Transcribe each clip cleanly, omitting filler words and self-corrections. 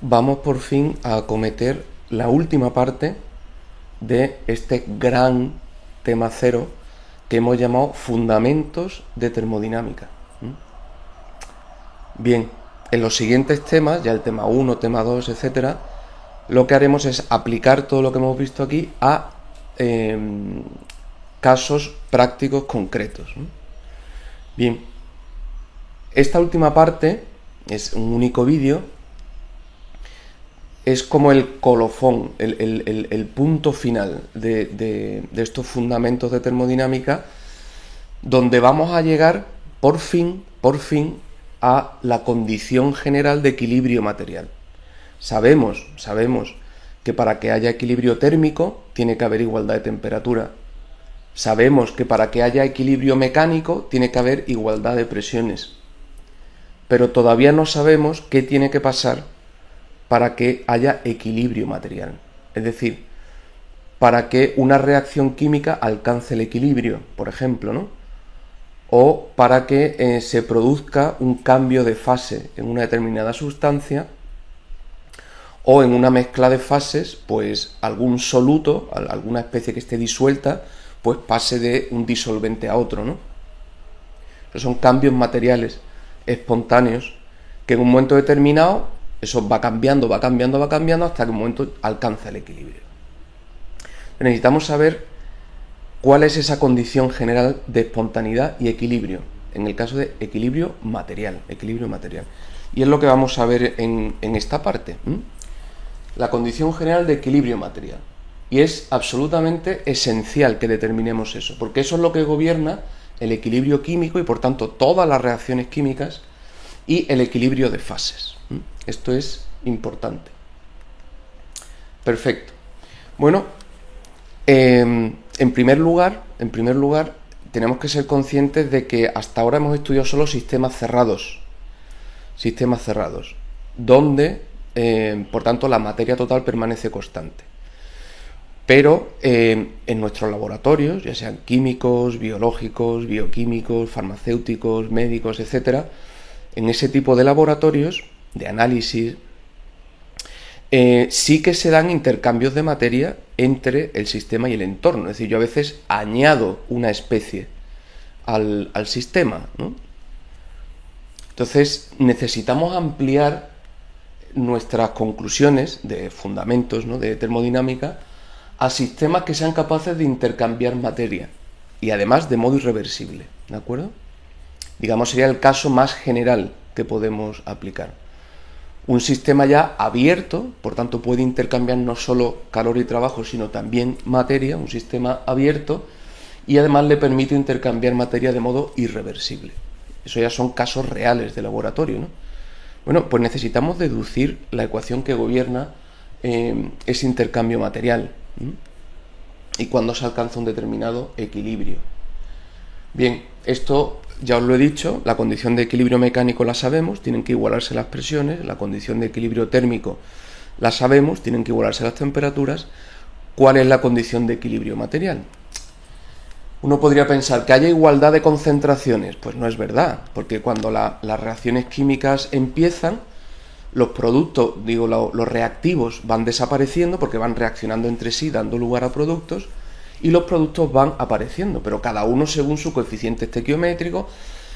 vamos por fin a acometer la última parte de este gran tema cero que hemos llamado Fundamentos de Termodinámica. Bien, en los siguientes temas, ya el tema 1, tema 2, etcétera, lo que haremos es aplicar todo lo que hemos visto aquí a casos prácticos concretos. Bien, esta última parte es un único vídeo, es como el colofón, el punto final de estos fundamentos de termodinámica, donde vamos a llegar por fin a la condición general de equilibrio material. Sabemos que para que haya equilibrio térmico tiene que haber igualdad de temperatura. Sabemos que para que haya equilibrio mecánico tiene que haber igualdad de presiones. Pero todavía no sabemos qué tiene que pasar para que haya equilibrio material. Es decir, para que una reacción química alcance el equilibrio, por ejemplo, ¿no? O para que se produzca un cambio de fase en una determinada sustancia, o en una mezcla de fases, pues algún soluto, alguna especie que esté disuelta, pues pase de un disolvente a otro, ¿no? Esos son cambios materiales espontáneos que en un momento determinado eso va cambiando hasta que en un momento alcanza el equilibrio. Necesitamos saber cuál es esa condición general de espontaneidad y equilibrio, en el caso de equilibrio material. Y es lo que vamos a ver en esta parte. La condición general de equilibrio material. Y es absolutamente esencial que determinemos eso, porque eso es lo que gobierna el equilibrio químico y por tanto todas las reacciones químicas y el equilibrio de fases. Esto es importante. Perfecto. Bueno, en primer lugar, tenemos que ser conscientes de que hasta ahora hemos estudiado solo sistemas cerrados, donde, por tanto, la materia total permanece constante. Pero en nuestros laboratorios, ya sean químicos, biológicos, bioquímicos, farmacéuticos, médicos, etcétera, en ese tipo de laboratorios de análisis, sí que se dan intercambios de materia entre el sistema y el entorno. Es decir, yo a veces añado una especie al sistema, ¿no? Entonces necesitamos ampliar nuestras conclusiones de fundamentos, ¿no?, de termodinámica a sistemas que sean capaces de intercambiar materia y además de modo irreversible, ¿de acuerdo? Digamos, sería el caso más general que podemos aplicar. Un sistema ya abierto, por tanto puede intercambiar no solo calor y trabajo, sino también materia, un sistema abierto, y además le permite intercambiar materia de modo irreversible. Eso ya son casos reales de laboratorio, ¿no? Bueno, pues necesitamos deducir la ecuación que gobierna ese intercambio material y cuando se alcanza un determinado equilibrio. Bien, esto ya os lo he dicho, la condición de equilibrio mecánico la sabemos, tienen que igualarse las presiones, la condición de equilibrio térmico la sabemos, tienen que igualarse las temperaturas. ¿Cuál es la condición de equilibrio material? Uno podría pensar que haya igualdad de concentraciones. Pues no es verdad, porque cuando las reacciones químicas empiezan, los productos, los reactivos van desapareciendo porque van reaccionando entre sí, dando lugar a productos, y los productos van apareciendo, pero cada uno según su coeficiente estequiométrico.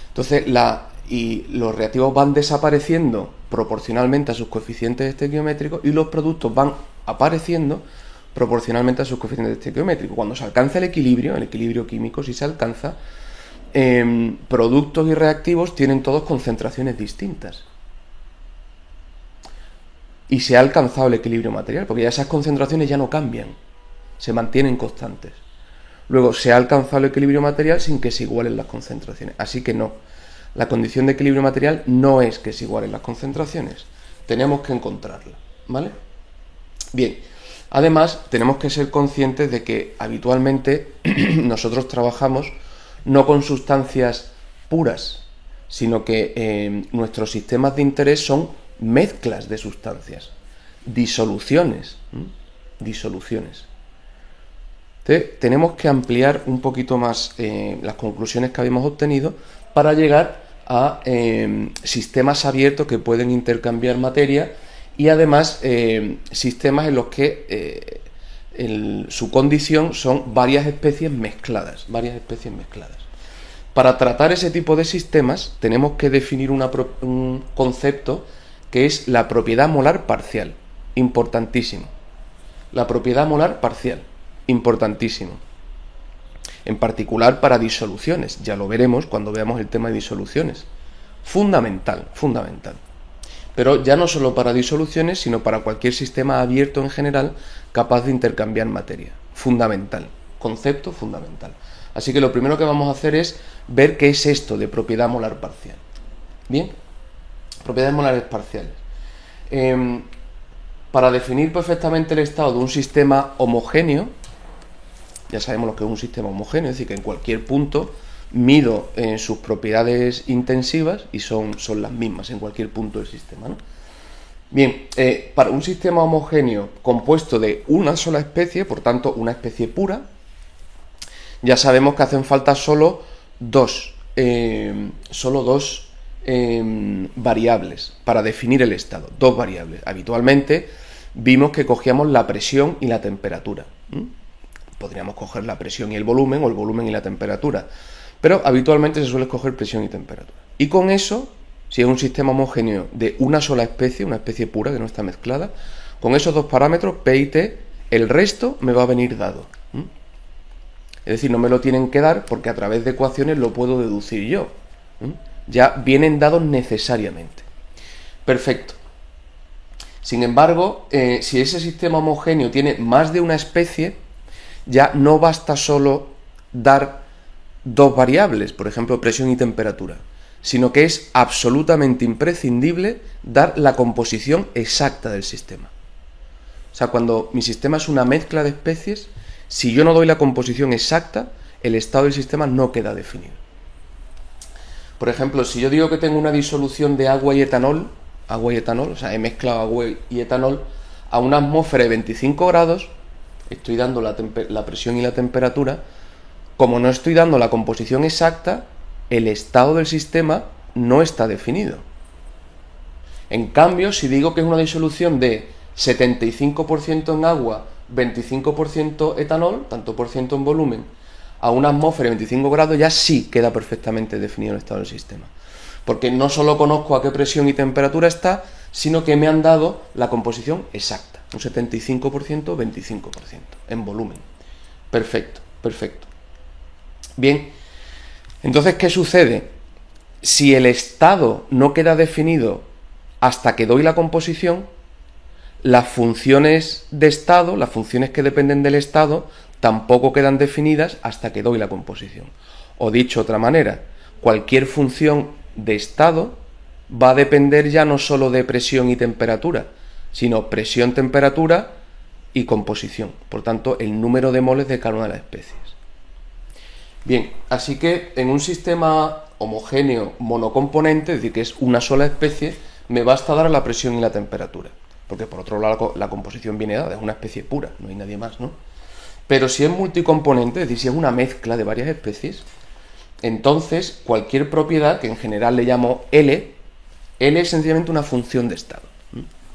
Entonces, los reactivos van desapareciendo proporcionalmente a sus coeficientes estequiométricos y los productos van apareciendo proporcionalmente a sus coeficientes estequiométricos. Cuando se alcanza el equilibrio químico, si se alcanza, productos y reactivos tienen todos concentraciones distintas. Y se ha alcanzado el equilibrio material, porque ya esas concentraciones ya no cambian, se mantienen constantes. Luego se ha alcanzado el equilibrio material sin que se igualen las concentraciones. Así que no, la condición de equilibrio material no es que se igualen las concentraciones, tenemos que encontrarla, ¿vale? Bien, además tenemos que ser conscientes de que habitualmente nosotros trabajamos no con sustancias puras, sino que nuestros sistemas de interés son mezclas de sustancias, disoluciones. Entonces, tenemos que ampliar un poquito más las conclusiones que habíamos obtenido para llegar a sistemas abiertos que pueden intercambiar materia y además sistemas en los que su condición son varias especies mezcladas, Para tratar ese tipo de sistemas tenemos que definir un concepto que es la propiedad molar parcial, importantísimo. La propiedad molar parcial, importantísimo. En particular para disoluciones, ya lo veremos cuando veamos el tema de disoluciones. Fundamental. Pero ya no solo para disoluciones, sino para cualquier sistema abierto en general capaz de intercambiar materia. Fundamental, concepto fundamental. Así que lo primero que vamos a hacer es ver qué es esto de propiedad molar parcial. Bien, propiedades molares parciales. Para definir perfectamente el estado de un sistema homogéneo, ya sabemos lo que es un sistema homogéneo, es decir, que en cualquier punto mido sus propiedades intensivas y son las mismas en cualquier punto del sistema, ¿no? Bien, para un sistema homogéneo compuesto de una sola especie, por tanto una especie pura, ya sabemos que hacen falta solo dos variables para definir el estado, dos variables. Habitualmente vimos que cogíamos la presión y la temperatura. Podríamos coger la presión y el volumen, o el volumen y la temperatura, pero habitualmente se suele escoger presión y temperatura. Y con eso, si es un sistema homogéneo de una sola especie, una especie pura que no está mezclada, con esos dos parámetros, P y T, el resto me va a venir dado. Es decir, no me lo tienen que dar porque a través de ecuaciones lo puedo deducir yo. Ya vienen dados necesariamente. Perfecto. Sin embargo, si ese sistema homogéneo tiene más de una especie, ya no basta solo dar dos variables, por ejemplo, presión y temperatura, sino que es absolutamente imprescindible dar la composición exacta del sistema. O sea, cuando mi sistema es una mezcla de especies, si yo no doy la composición exacta, el estado del sistema no queda definido. Por ejemplo, si yo digo que tengo una disolución de agua y etanol, o sea, he mezclado agua y etanol a una atmósfera de 25 grados, estoy dando la presión y la temperatura. Como no estoy dando la composición exacta, el estado del sistema no está definido. En cambio, si digo que es una disolución de 75% en agua, 25% etanol, tanto por ciento en volumen, a una atmósfera de 25 grados, ya sí queda perfectamente definido el estado del sistema. Porque no solo conozco a qué presión y temperatura está, sino que me han dado la composición exacta, un 75%, 25% en volumen. Perfecto. Bien, entonces, ¿qué sucede? Si el estado no queda definido hasta que doy la composición, las funciones de estado, las funciones que dependen del estado, tampoco quedan definidas hasta que doy la composición. O dicho de otra manera, cualquier función de estado va a depender ya no solo de presión y temperatura, sino presión, temperatura y composición. Por tanto, el número de moles de cada una de las especies. Bien, así que en un sistema homogéneo monocomponente, es decir, que es una sola especie, me basta dar la presión y la temperatura. Porque por otro lado la composición viene dada, es una especie pura, no hay nadie más, ¿no? Pero si es multicomponente, es decir, si es una mezcla de varias especies, entonces cualquier propiedad, que en general le llamo L es sencillamente una función de estado.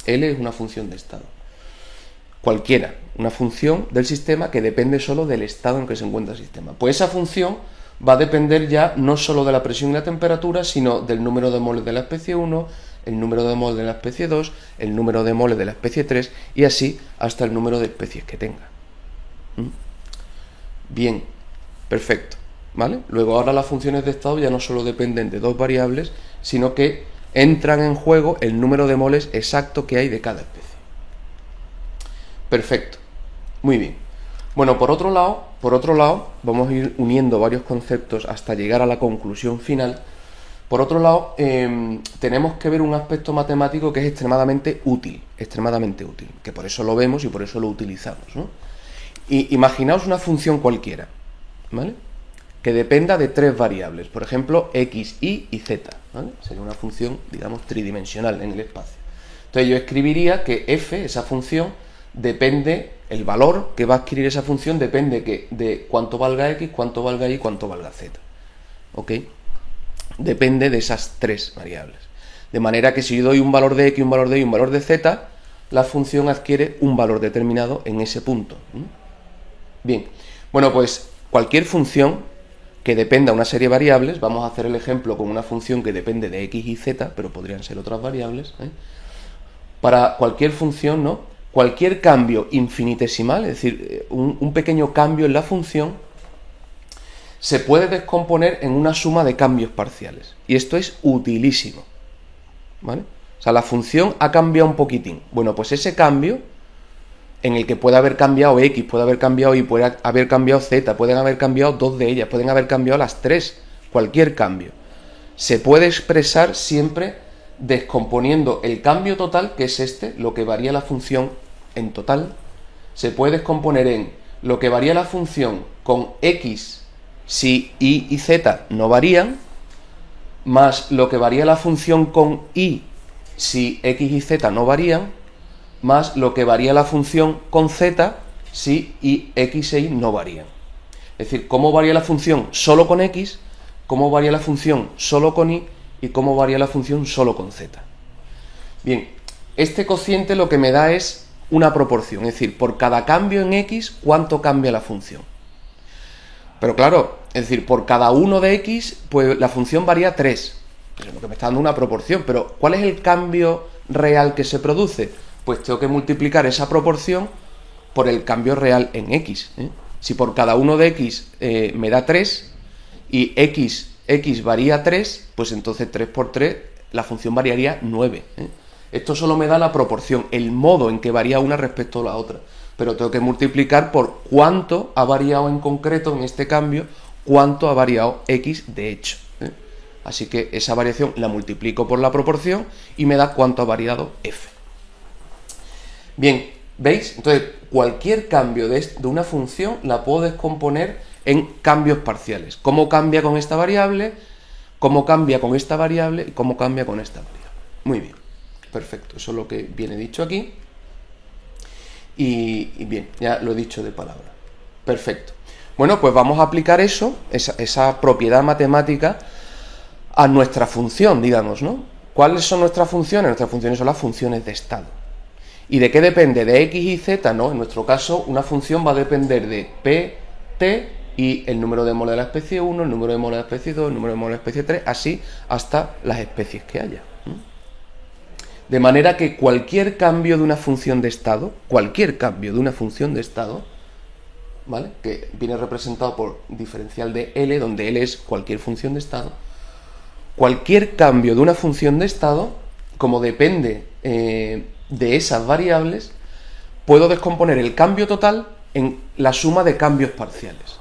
L es una función de estado. Cualquiera, una función del sistema que depende solo del estado en que se encuentra el sistema. Pues esa función va a depender ya no solo de la presión y la temperatura, sino del número de moles de la especie 1, el número de moles de la especie 2, el número de moles de la especie 3 y así hasta el número de especies que tenga. Bien, perfecto, ¿vale? Luego ahora las funciones de estado ya no solo dependen de dos variables, sino que entran en juego el número de moles exacto que hay de cada especie. Perfecto, muy bien. Bueno, por otro lado, vamos a ir uniendo varios conceptos hasta llegar a la conclusión final. Por otro lado, tenemos que ver un aspecto matemático que es extremadamente útil, que por eso lo vemos y por eso lo utilizamos, ¿no? Y imaginaos una función cualquiera, ¿vale? Que dependa de tres variables, por ejemplo, x, y y z, ¿vale? Sería una función, digamos, tridimensional en el espacio. Entonces yo escribiría que f, esa función, depende, el valor que va a adquirir esa función depende de cuánto valga x, cuánto valga y, cuánto valga z. ¿Ok? Depende de esas tres variables. De manera que si yo doy un valor de x, un valor de y, un valor de z, la función adquiere un valor determinado en ese punto. Bien, bueno, pues cualquier función que dependa de una serie de variables, vamos a hacer el ejemplo con una función que depende de x y z, pero podrían ser otras variables, Para cualquier función, ¿no? Cualquier cambio infinitesimal, es decir, un pequeño cambio en la función, se puede descomponer en una suma de cambios parciales. Y esto es utilísimo, ¿vale? O sea, la función ha cambiado un poquitín. Bueno, pues ese cambio, en el que puede haber cambiado x, puede haber cambiado y, puede haber cambiado z, pueden haber cambiado dos de ellas, pueden haber cambiado las tres, cualquier cambio, se puede expresar siempre descomponiendo el cambio total, que es este, lo que varía la función en total, se puede descomponer en lo que varía la función con x si y y z no varían, más lo que varía la función con y si x y z no varían, más lo que varía la función con z si y x e y no varían. Es decir, cómo varía la función solo con x, cómo varía la función solo con y cómo varía la función solo con z. Bien, este cociente lo que me da es una proporción, es decir, por cada cambio en x, cuánto cambia la función. Pero claro, es decir, por cada uno de x, pues la función varía 3. Eso es lo que me está dando una proporción. Pero, ¿cuál es el cambio real que se produce? Pues tengo que multiplicar esa proporción por el cambio real en x. Si por cada uno de x me da 3 y x varía 3, pues entonces 3 por 3 la función variaría 9. Esto solo me da la proporción, el modo en que varía una respecto a la otra. Pero tengo que multiplicar por cuánto ha variado en concreto en este cambio, cuánto ha variado x de hecho. Así que esa variación la multiplico por la proporción y me da cuánto ha variado f. Bien, ¿veis? Entonces, cualquier cambio de una función la puedo descomponer en cambios parciales. ¿Cómo cambia con esta variable? ¿Cómo cambia con esta variable? ¿Y cómo cambia con esta variable? Muy bien, perfecto. Eso es lo que viene dicho aquí. Y bien, ya lo he dicho de palabra. Perfecto. Bueno, pues vamos a aplicar eso, esa propiedad matemática, a nuestra función, digamos, ¿no? ¿Cuáles son nuestras funciones? Nuestras funciones son las funciones de estado. ¿Y de qué depende? De x y z, ¿no? En nuestro caso, una función va a depender de p, t y el número de moles de la especie 1, el número de moles de la especie 2, el número de moles de la especie 3, así hasta las especies que haya. De manera que cualquier cambio de una función de estado, ¿vale? Que viene representado por diferencial de L, donde L es cualquier función de estado, cualquier cambio de una función de estado, como depende de esas variables, puedo descomponer el cambio total en la suma de cambios parciales.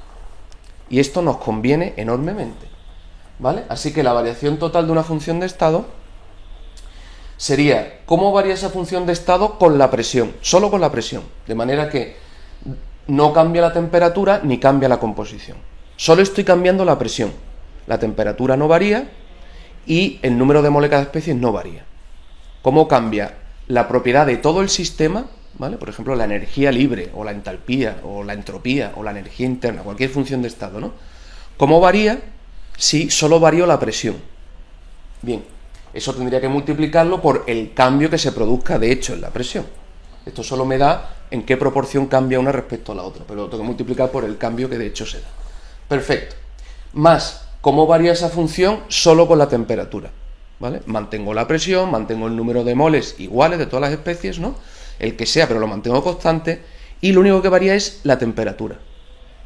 Y esto nos conviene enormemente, ¿vale? Así que la variación total de una función de estado sería cómo varía esa función de estado con la presión, solo con la presión, de manera que no cambia la temperatura ni cambia la composición. Solo estoy cambiando la presión. La temperatura no varía y el número de moles de cada especie no varía. ¿Cómo cambia la propiedad de todo el sistema? ¿Vale? Por ejemplo, la energía libre, o la entalpía, o la entropía, o la energía interna, cualquier función de estado, ¿no? ¿Cómo varía si solo varió la presión? Bien, eso tendría que multiplicarlo por el cambio que se produzca de hecho en la presión. Esto solo me da en qué proporción cambia una respecto a la otra, pero lo tengo que multiplicar por el cambio que de hecho se da. Perfecto. Más, ¿cómo varía esa función solo con la temperatura? ¿Vale? Mantengo la presión, mantengo el número de moles iguales de todas las especies, ¿no? El que sea, pero lo mantengo constante, y lo único que varía es la temperatura.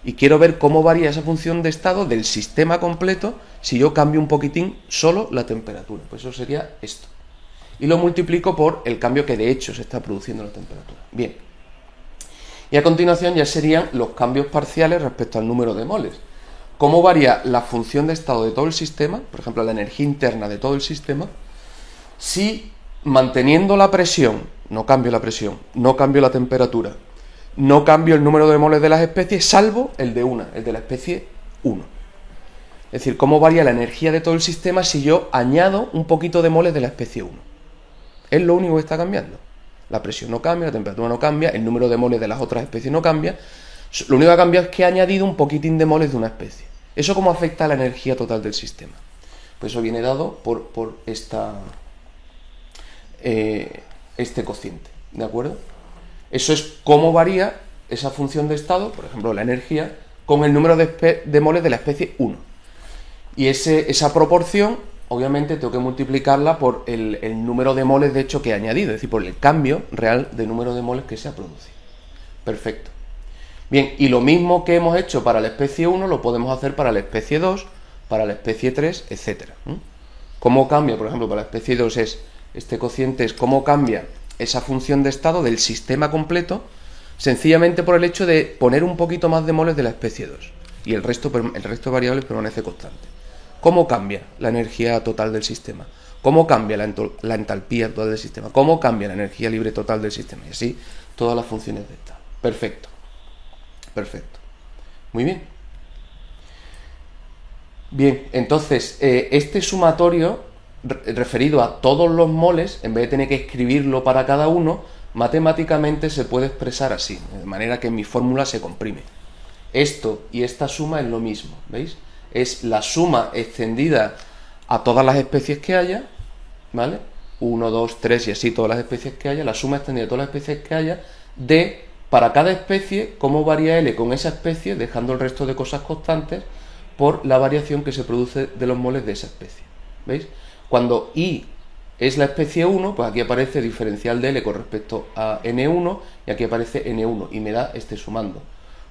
Y quiero ver cómo varía esa función de estado del sistema completo si yo cambio un poquitín solo la temperatura. Pues eso sería esto. Y lo multiplico por el cambio que de hecho se está produciendo en la temperatura. Bien. Y a continuación ya serían los cambios parciales respecto al número de moles. ¿Cómo varía la función de estado de todo el sistema? Por ejemplo, la energía interna de todo el sistema. Si manteniendo la presión, no cambio la presión, no cambio la temperatura, no cambio el número de moles de las especies, salvo el de la especie 1. Es decir, cómo varía la energía de todo el sistema si yo añado un poquito de moles de la especie 1. Es lo único que está cambiando. La presión no cambia, la temperatura no cambia, el número de moles de las otras especies no cambia. Lo único que ha cambiado es que he añadido un poquitín de moles de una especie. ¿Eso cómo afecta a la energía total del sistema? Pues eso viene dado por esta este cociente, ¿de acuerdo? Eso es cómo varía esa función de estado, por ejemplo, la energía, con el número de moles de la especie 1. Y esa proporción, obviamente, tengo que multiplicarla por el número de moles, de hecho, que he añadido, es decir, por el cambio real de número de moles que se ha producido. Perfecto. Bien, y lo mismo que hemos hecho para la especie 1, lo podemos hacer para la especie 2, para la especie 3, etc. ¿Cómo cambia? Por ejemplo, para la especie 2 este cociente es cómo cambia esa función de estado del sistema completo, sencillamente por el hecho de poner un poquito más de moles de la especie 2. Y el resto de variables permanece constante. ¿Cómo cambia la energía total del sistema? ¿Cómo cambia la entalpía total del sistema? ¿Cómo cambia la energía libre total del sistema? Y así todas las funciones de estado. Perfecto. Perfecto. Muy bien. Bien, entonces, este sumatorio referido a todos los moles, en vez de tener que escribirlo para cada uno, matemáticamente se puede expresar así, de manera que mi fórmula se comprime. Esto y esta suma es lo mismo, ¿veis? Es la suma extendida a todas las especies que haya, ¿vale? 1, 2, 3 y así todas las especies que haya, la suma extendida de todas las especies que haya, de, para cada especie, cómo varía L con esa especie, dejando el resto de cosas constantes, por la variación que se produce de los moles de esa especie. ¿Veis? Cuando I es la especie 1, pues aquí aparece diferencial de L con respecto a N1 y aquí aparece N1 y me da este sumando.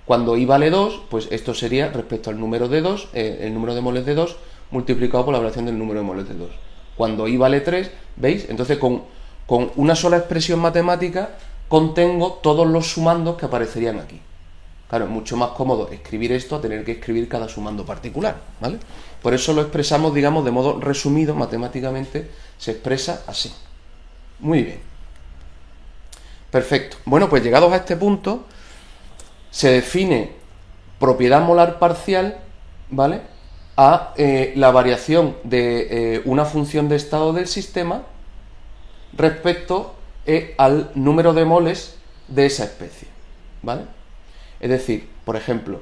Cuando I vale 2, pues esto sería respecto al número de 2, el número de moles de 2 multiplicado por la variación del número de moles de 2. Cuando I vale 3, ¿veis? Entonces con una sola expresión matemática contengo todos los sumandos que aparecerían aquí. Claro, es mucho más cómodo escribir esto a tener que escribir cada sumando particular, ¿vale? Por eso lo expresamos, digamos, de modo resumido, matemáticamente, se expresa así. Muy bien. Perfecto. Bueno, pues llegados a este punto, se define propiedad molar parcial, ¿vale?, a la variación de una función de estado del sistema respecto al número de moles de esa especie, ¿vale? Es decir, por ejemplo,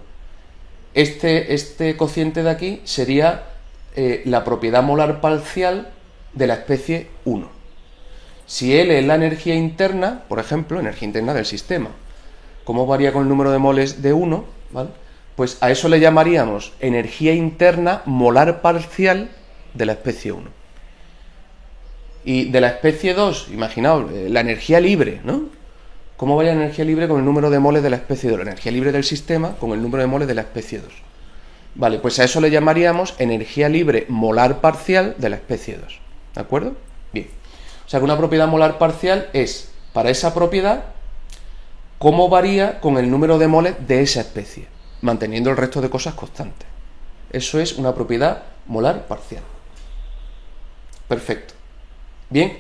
este cociente de aquí sería la propiedad molar parcial de la especie 1. Si L es la energía interna, por ejemplo, energía interna del sistema, ¿cómo varía con el número de moles de 1? ¿Vale? Pues a eso le llamaríamos energía interna molar parcial de la especie 1. Y de la especie 2, imaginaos, la energía libre, ¿no? ¿Cómo varía la energía libre con el número de moles de la especie 2? La energía libre del sistema con el número de moles de la especie 2. Vale, pues a eso le llamaríamos energía libre molar parcial de la especie 2. ¿De acuerdo? Bien. O sea que una propiedad molar parcial es, para esa propiedad, cómo varía con el número de moles de esa especie, manteniendo el resto de cosas constantes. Eso es una propiedad molar parcial. Perfecto. Bien,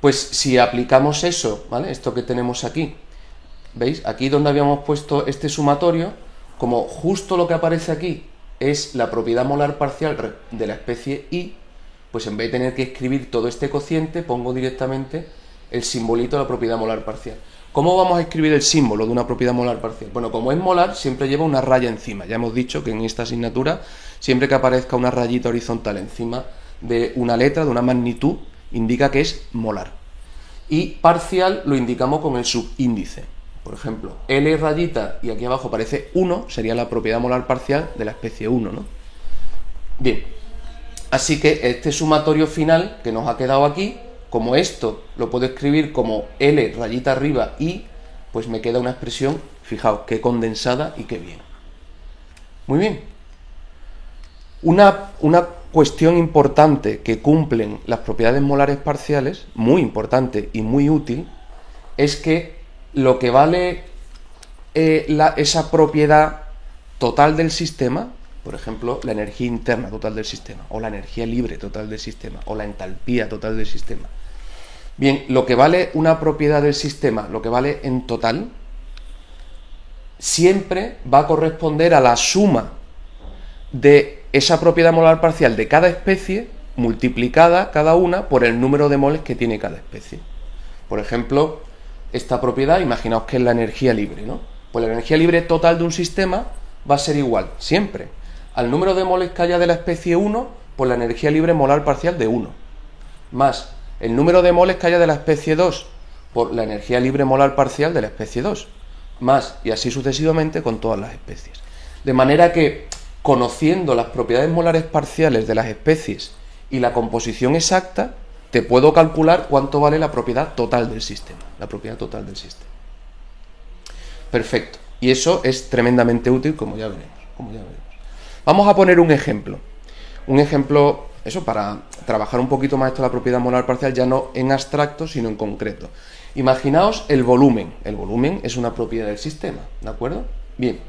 pues si aplicamos eso, ¿vale?, esto que tenemos aquí, ¿veis? Aquí donde habíamos puesto este sumatorio, como justo lo que aparece aquí es la propiedad molar parcial de la especie I, pues en vez de tener que escribir todo este cociente, pongo directamente el simbolito de la propiedad molar parcial. ¿Cómo vamos a escribir el símbolo de una propiedad molar parcial? Bueno, como es molar, siempre lleva una raya encima. Ya hemos dicho que en esta asignatura, siempre que aparezca una rayita horizontal encima de una letra, de una magnitud, indica que es molar. Y parcial lo indicamos con el subíndice. Por ejemplo, L rayita y aquí abajo aparece 1, sería la propiedad molar parcial de la especie 1, ¿no? Bien, así que este sumatorio final que nos ha quedado aquí, como esto lo puedo escribir como L rayita arriba I, pues me queda una expresión, fijaos, qué condensada y qué bien. Muy bien. Una cuestión importante que cumplen las propiedades molares parciales, muy importante y muy útil, es que lo que vale esa propiedad total del sistema, por ejemplo, la energía interna total del sistema, o la energía libre total del sistema, o la entalpía total del sistema. Bien, lo que vale una propiedad del sistema, lo que vale en total, siempre va a corresponder a la suma de esa propiedad molar parcial de cada especie multiplicada cada una por el número de moles que tiene cada especie. Por ejemplo, esta propiedad, imaginaos que es la energía libre, ¿no? Pues la energía libre total de un sistema va a ser igual, siempre, al número de moles que haya de la especie 1 por la energía libre molar parcial de 1, más el número de moles que haya de la especie 2 por la energía libre molar parcial de la especie 2, más y así sucesivamente con todas las especies. De manera que, conociendo las propiedades molares parciales de las especies y la composición exacta, te puedo calcular cuánto vale la propiedad total del sistema. La propiedad total del sistema. Perfecto. Y eso es tremendamente útil, como ya veremos. Vamos a poner un ejemplo. Un ejemplo, eso, para trabajar un poquito más esto de la propiedad molar parcial, ya no en abstracto, sino en concreto. Imaginaos el volumen. El volumen es una propiedad del sistema, ¿de acuerdo? Bien.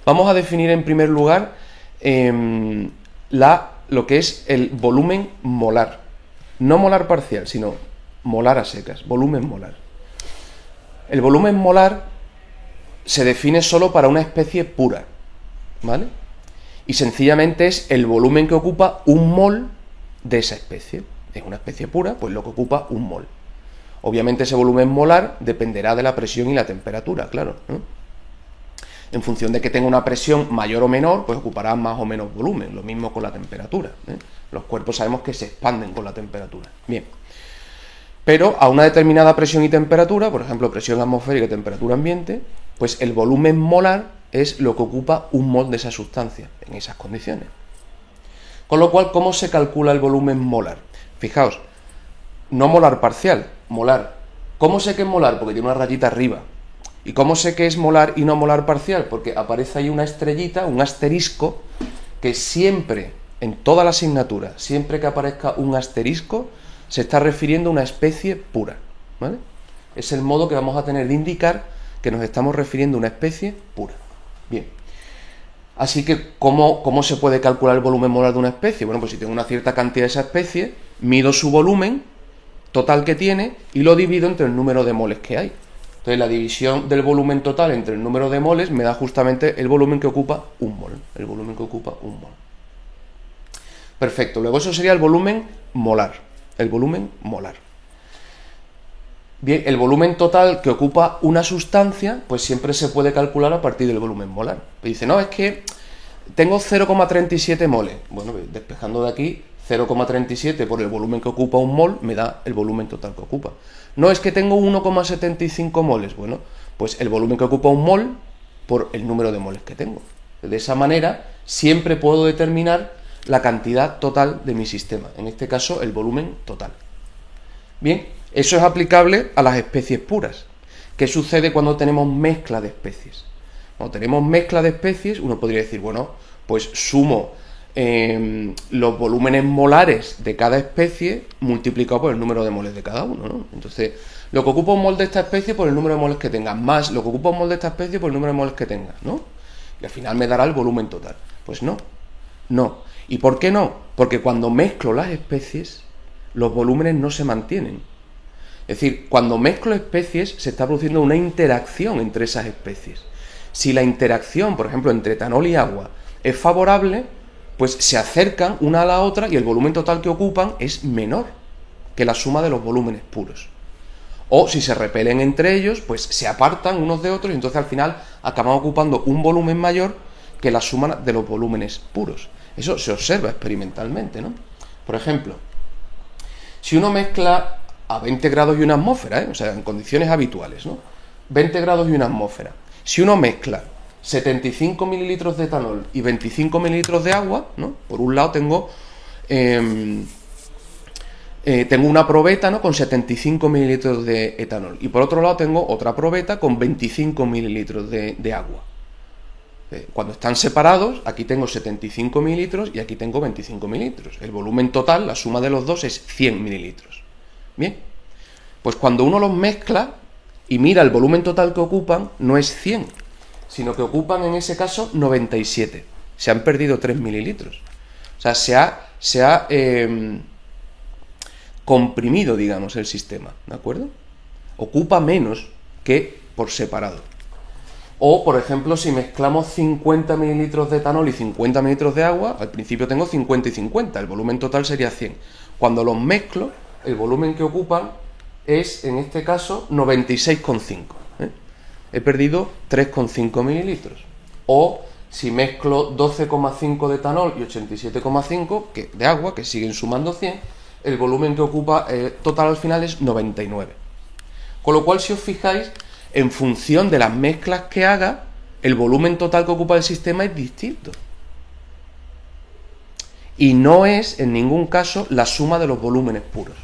Vamos a definir en primer lugar lo que es el volumen molar. No molar parcial, sino molar a secas. Volumen molar. El volumen molar se define solo para una especie pura, ¿vale? Y sencillamente es el volumen que ocupa un mol de esa especie. Es una especie pura, pues lo que ocupa un mol. Obviamente ese volumen molar dependerá de la presión y la temperatura, claro, ¿no? En función de que tenga una presión mayor o menor, pues ocupará más o menos volumen. Lo mismo con la temperatura, ¿eh? Los cuerpos sabemos que se expanden con la temperatura. Bien. Pero a una determinada presión y temperatura, por ejemplo, presión atmosférica y temperatura ambiente, pues el volumen molar es lo que ocupa un mol de esa sustancia, en esas condiciones. Con lo cual, ¿cómo se calcula el volumen molar? Fijaos, no molar parcial, molar. ¿Cómo sé que es molar? Porque tiene una rayita arriba. ¿Y cómo sé que es molar y no molar parcial? Porque aparece ahí una estrellita, un asterisco, que siempre, en toda la asignatura, siempre que aparezca un asterisco, se está refiriendo a una especie pura, ¿vale? Es el modo que vamos a tener de indicar que nos estamos refiriendo a una especie pura. Bien. Así que, ¿cómo se puede calcular el volumen molar de una especie? Bueno, pues si tengo una cierta cantidad de esa especie, mido su volumen total que tiene y lo divido entre el número de moles que hay. Entonces, la división del volumen total entre el número de moles me da justamente el volumen que ocupa un mol. El volumen que ocupa un mol. Perfecto. Luego eso sería el volumen molar. El volumen molar. Bien, el volumen total que ocupa una sustancia, pues siempre se puede calcular a partir del volumen molar. Y dice, no, es que tengo 0,37 moles. Bueno, despejando de aquí, 0,37 por el volumen que ocupa un mol me da el volumen total que ocupa. No, es que tengo 1,75 moles. Bueno, pues el volumen que ocupa un mol por el número de moles que tengo. De esa manera, siempre puedo determinar la cantidad total de mi sistema. En este caso, el volumen total. Bien, eso es aplicable a las especies puras. ¿Qué sucede cuando tenemos mezcla de especies? Cuando tenemos mezcla de especies, uno podría decir, bueno, pues sumo los volúmenes molares de cada especie multiplicado por el número de moles de cada uno, ¿no? Entonces, lo que ocupa un mol de esta especie por el número de moles que tenga, más lo que ocupa un mol de esta especie por el número de moles que tenga, ¿no? Y al final me dará el volumen total. Pues no, no. ¿Y por qué no? Porque cuando mezclo las especies, los volúmenes no se mantienen. Es decir, cuando mezclo especies, se está produciendo una interacción entre esas especies. Si la interacción, por ejemplo, entre etanol y agua es favorable, pues se acercan una a la otra y el volumen total que ocupan es menor que la suma de los volúmenes puros. O si se repelen entre ellos, pues se apartan unos de otros y entonces al final acaban ocupando un volumen mayor que la suma de los volúmenes puros. Eso se observa experimentalmente, ¿no? Por ejemplo, si uno mezcla a 20 grados y una atmósfera, o sea, en condiciones habituales, ¿no? 20 grados y una atmósfera. Si uno mezcla 75 mililitros de etanol y 25 mililitros de agua, ¿no? Por un lado tengo una probeta, ¿no? Con 75 mililitros de etanol y por otro lado tengo otra probeta con 25 mililitros de agua. Cuando están separados, aquí tengo 75 mililitros y aquí tengo 25 mililitros. El volumen total, la suma de los dos, es 100 mililitros. Bien, pues cuando uno los mezcla y mira el volumen total que ocupan, no es 100, sino que ocupan en ese caso 97. Se han perdido 3 mililitros. O sea, se ha comprimido, digamos, el sistema, ¿de acuerdo? Ocupa menos que por separado. O, por ejemplo, si mezclamos 50 mililitros de etanol y 50 mililitros de agua, al principio tengo 50 y 50, el volumen total sería 100. Cuando los mezclo, el volumen que ocupan es, en este caso, 96,5. He perdido 3,5 mililitros. O, si mezclo 12,5 de etanol y 87,5 de agua, que siguen sumando 100, el volumen que ocupa total al final es 99. Con lo cual, si os fijáis, en función de las mezclas que haga, el volumen total que ocupa el sistema es distinto. Y no es, en ningún caso, la suma de los volúmenes puros.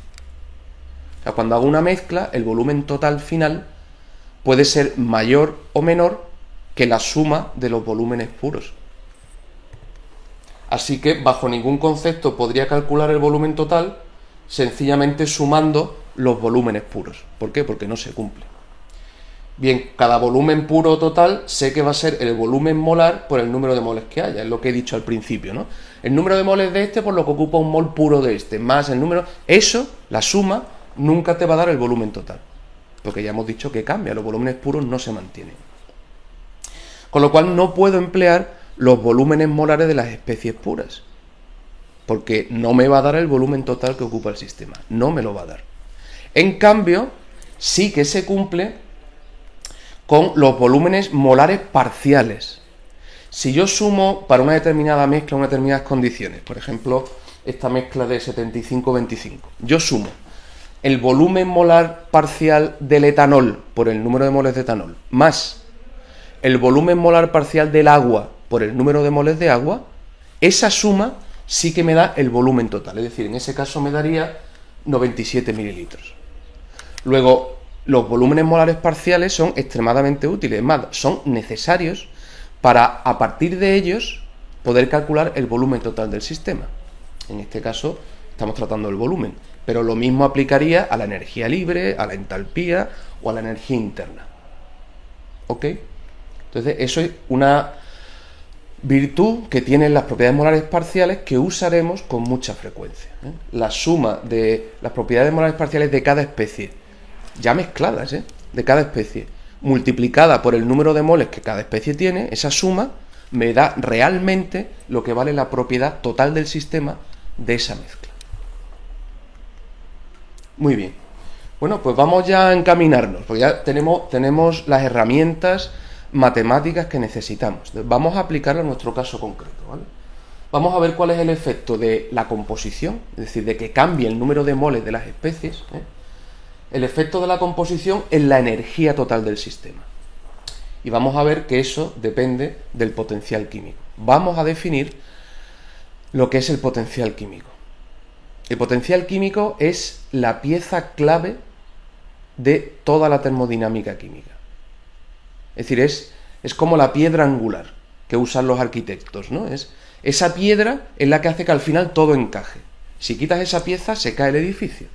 O sea, cuando hago una mezcla, el volumen total final puede ser mayor o menor que la suma de los volúmenes puros. Así que, bajo ningún concepto podría calcular el volumen total sencillamente sumando los volúmenes puros. ¿Por qué? Porque no se cumple. Bien, cada volumen puro total sé que va a ser el volumen molar por el número de moles que haya, es lo que he dicho al principio, ¿no? El número de moles de este por lo que ocupa un mol puro de este, más el número... Eso, la suma, nunca te va a dar el volumen total, porque ya hemos dicho que cambia, los volúmenes puros no se mantienen. Con lo cual no puedo emplear los volúmenes molares de las especies puras, porque no me va a dar el volumen total que ocupa el sistema, no me lo va a dar. En cambio, sí que se cumple con los volúmenes molares parciales. Si yo sumo para una determinada mezcla, unas determinadas condiciones, por ejemplo, esta mezcla de 75-25, yo sumo el volumen molar parcial del etanol por el número de moles de etanol, más el volumen molar parcial del agua por el número de moles de agua, esa suma sí que me da el volumen total, es decir, en ese caso me daría 97 mililitros. Luego, los volúmenes molares parciales son extremadamente útiles, es más, son necesarios para, a partir de ellos, poder calcular el volumen total del sistema. En este caso, estamos tratando el volumen, pero lo mismo aplicaría a la energía libre, a la entalpía o a la energía interna. ¿Ok? Entonces, eso es una virtud que tienen las propiedades molares parciales que usaremos con mucha frecuencia. La suma de las propiedades molares parciales de cada especie, ya mezcladas, de cada especie, multiplicada por el número de moles que cada especie tiene, esa suma me da realmente lo que vale la propiedad total del sistema de esa mezcla. Muy bien. Bueno, pues vamos ya a encaminarnos, porque ya tenemos las herramientas matemáticas que necesitamos. Vamos a aplicarlo a nuestro caso concreto, ¿vale? Vamos a ver cuál es el efecto de la composición, es decir, de que cambie el número de moles de las especies, el efecto de la composición en la energía total del sistema. Y vamos a ver que eso depende del potencial químico. Vamos a definir lo que es el potencial químico. El potencial químico es la pieza clave de toda la termodinámica química. Es decir, es como la piedra angular que usan los arquitectos, ¿no? Esa piedra es la que hace que al final todo encaje. Si quitas esa pieza, se cae el edificio.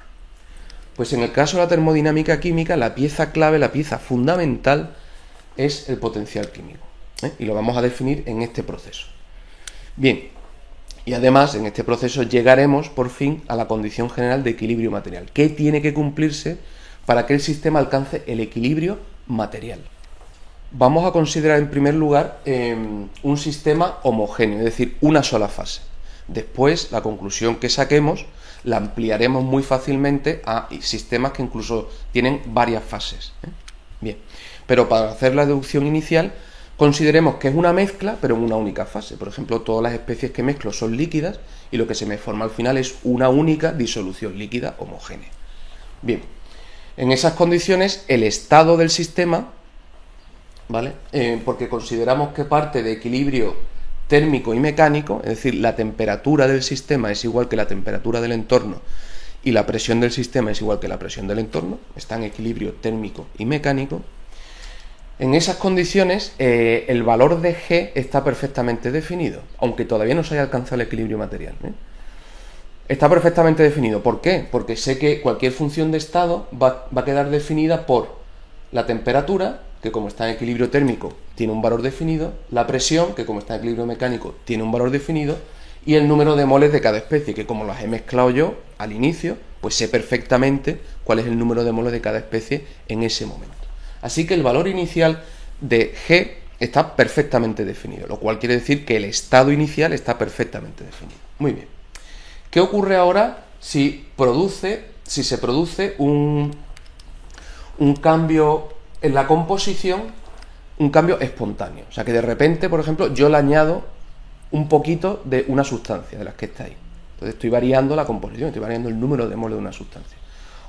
Pues en el caso de la termodinámica química, la pieza clave, la pieza fundamental, es el potencial químico. Y lo vamos a definir en este proceso. Bien, y además en este proceso llegaremos por fin a la condición general de equilibrio material. ¿Qué tiene que cumplirse para que el sistema alcance el equilibrio material? Vamos a considerar en primer lugar un sistema homogéneo, es decir, una sola fase. Después, la conclusión que saquemos la ampliaremos muy fácilmente a sistemas que incluso tienen varias fases. Bien, pero para hacer la deducción inicial, consideremos que es una mezcla, pero en una única fase. Por ejemplo, todas las especies que mezclo son líquidas y lo que se me forma al final es una única disolución líquida homogénea. Bien, en esas condiciones, el estado del sistema, ¿vale? Porque consideramos que parte de equilibrio térmico y mecánico, es decir, la temperatura del sistema es igual que la temperatura del entorno y la presión del sistema es igual que la presión del entorno, está en equilibrio térmico y mecánico. En esas condiciones el valor de G está perfectamente definido, aunque todavía no se haya alcanzado el equilibrio material, Está perfectamente definido. ¿Por qué? Porque sé que cualquier función de estado va a quedar definida por la temperatura, que como está en equilibrio térmico tiene un valor definido, la presión, que como está en equilibrio mecánico tiene un valor definido, y el número de moles de cada especie, que como las he mezclado yo al inicio, pues sé perfectamente cuál es el número de moles de cada especie en ese momento. Así que el valor inicial de G está perfectamente definido, lo cual quiere decir que el estado inicial está perfectamente definido. Muy bien. ¿Qué ocurre ahora si se produce un cambio en la composición, un cambio espontáneo? O sea, que de repente, por ejemplo, yo le añado un poquito de una sustancia de las que está ahí. Entonces estoy variando la composición, estoy variando el número de moles de una sustancia.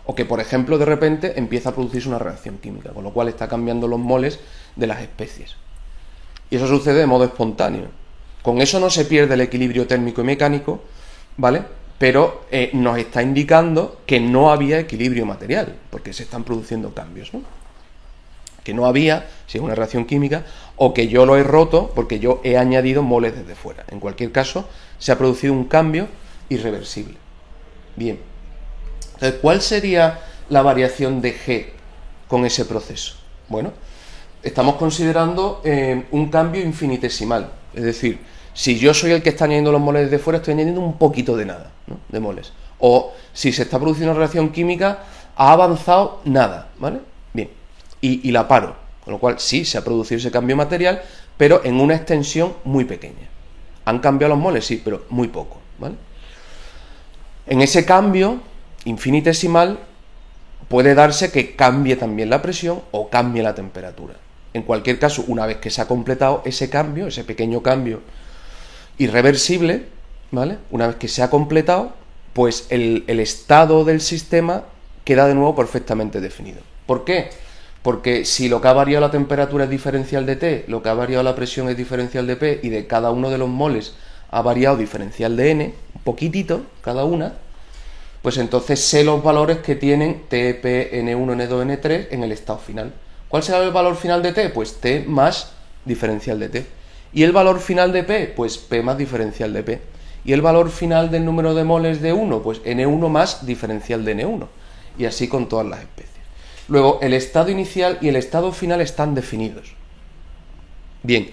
O que, por ejemplo, de repente empieza a producirse una reacción química, con lo cual está cambiando los moles de las especies. Y eso sucede de modo espontáneo. Con eso no se pierde el equilibrio térmico y mecánico, ¿vale? Pero nos está indicando que no había equilibrio material, porque se están produciendo cambios, ¿no? Que no había, si es una reacción química, o que yo lo he roto porque yo he añadido moles desde fuera. En cualquier caso, se ha producido un cambio irreversible. Bien. Entonces, ¿cuál sería la variación de G con ese proceso? Bueno, estamos considerando un cambio infinitesimal. Es decir, si yo soy el que está añadiendo los moles desde fuera, estoy añadiendo un poquito de nada, ¿no? De moles. O si se está produciendo una reacción química, ha avanzado nada, ¿vale? Bien. Y la paro. Con lo cual, sí, se ha producido ese cambio material, pero en una extensión muy pequeña. ¿Han cambiado los moles? Sí, pero muy poco, ¿vale? En ese cambio infinitesimal puede darse que cambie también la presión o cambie la temperatura. En cualquier caso, una vez que se ha completado ese cambio, ese pequeño cambio irreversible, ¿vale? Una vez que se ha completado, pues el estado del sistema queda de nuevo perfectamente definido. ¿Por qué? Porque si lo que ha variado la temperatura es diferencial de T, lo que ha variado la presión es diferencial de P, y de cada uno de los moles ha variado diferencial de N, un poquitito cada una, pues entonces sé los valores que tienen T, P, N1, N2, N3 en el estado final. ¿Cuál será el valor final de T? Pues T más diferencial de T. ¿Y el valor final de P? Pues P más diferencial de P. ¿Y el valor final del número de moles de 1? Pues N1 más diferencial de N1. Y así con todas las especies. Luego, el estado inicial y el estado final están definidos. Bien,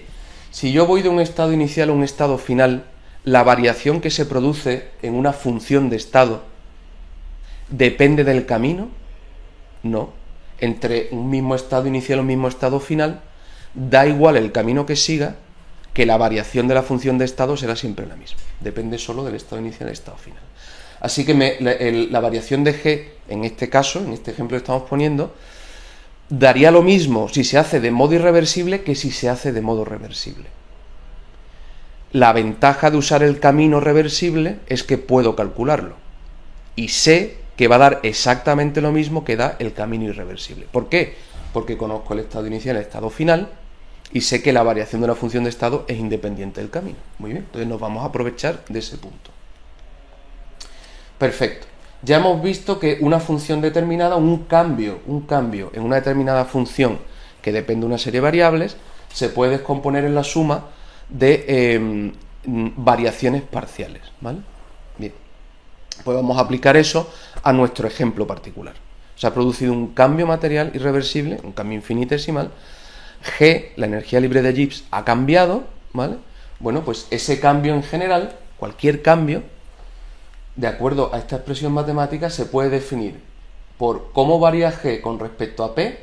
si yo voy de un estado inicial a un estado final, la variación que se produce en una función de estado ¿depende del camino? No. Entre un mismo estado inicial y un mismo estado final, da igual el camino que siga, que la variación de la función de estado será siempre la misma. Depende solo del estado inicial y del estado final. Así que la variación de G, en este caso, en este ejemplo que estamos poniendo, daría lo mismo si se hace de modo irreversible que si se hace de modo reversible. La ventaja de usar el camino reversible es que puedo calcularlo. Y sé que va a dar exactamente lo mismo que da el camino irreversible. ¿Por qué? Porque conozco el estado inicial y el estado final y sé que la variación de una función de estado es independiente del camino. Muy bien, entonces nos vamos a aprovechar de ese punto. Perfecto. Ya hemos visto que una función determinada, un cambio en una determinada función que depende de una serie de variables, se puede descomponer en la suma de variaciones parciales, ¿vale? Bien. Pues vamos a aplicar eso a nuestro ejemplo particular. Se ha producido un cambio material irreversible, un cambio infinitesimal. G, la energía libre de Gibbs, ha cambiado, ¿vale? Bueno, pues ese cambio en general, cualquier cambio, de acuerdo a esta expresión matemática, se puede definir por cómo varía G con respecto a P,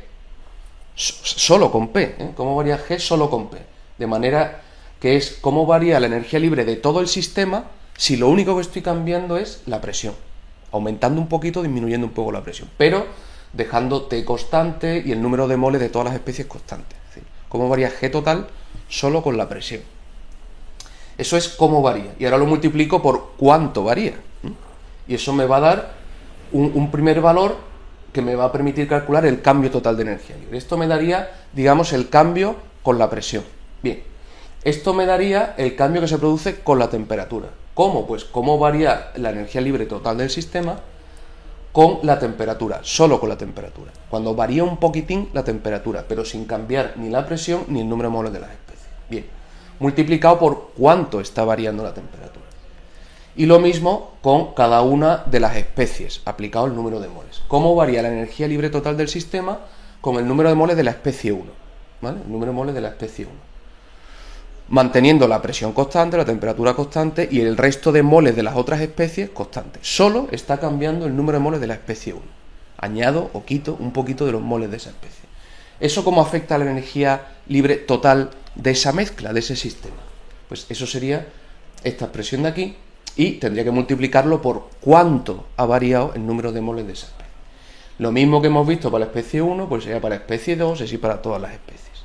solo con P, ¿eh? Cómo varía G solo con P. De manera que es cómo varía la energía libre de todo el sistema si lo único que estoy cambiando es la presión, aumentando un poquito, disminuyendo un poco la presión, pero dejando T constante y el número de moles de todas las especies constante. Es decir, cómo varía G total solo con la presión. Eso es cómo varía. Y ahora lo multiplico por cuánto varía. Y eso me va a dar un primer valor que me va a permitir calcular el cambio total de energía libre. Esto me daría, digamos, el cambio con la presión. Bien, esto me daría el cambio que se produce con la temperatura. ¿Cómo? Pues cómo varía la energía libre total del sistema con la temperatura, solo con la temperatura. Cuando varía un poquitín la temperatura, pero sin cambiar ni la presión ni el número de moles de las especies. Bien, multiplicado por cuánto está variando la temperatura. Y lo mismo con cada una de las especies, aplicado el número de moles. ¿Cómo varía la energía libre total del sistema con el número de moles de la especie 1? ¿Vale? El número de moles de la especie 1. Manteniendo la presión constante, la temperatura constante y el resto de moles de las otras especies constantes. Solo está cambiando el número de moles de la especie 1. Añado o quito un poquito de los moles de esa especie. ¿Eso cómo afecta a la energía libre total de esa mezcla, de ese sistema? Pues eso sería esta expresión de aquí, y tendría que multiplicarlo por cuánto ha variado el número de moles de esa especie. Lo mismo que hemos visto para la especie 1, pues sería para la especie 2, así para todas las especies.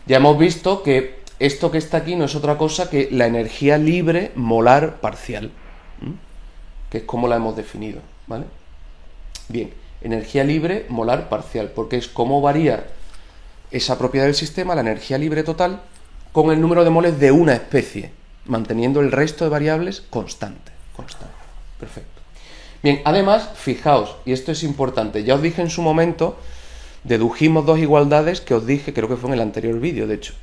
Ya hemos visto que esto que está aquí no es otra cosa que la energía libre molar parcial. que es como la hemos definido, ¿vale? Bien, energía libre molar parcial, porque es cómo varía esa propiedad del sistema, la energía libre total, con el número de moles de una especie, manteniendo el resto de variables constante. Perfecto. Bien, además, fijaos, y esto es importante, ya os dije en su momento, dedujimos dos igualdades que os dije, creo que fue en el anterior vídeo, de hecho,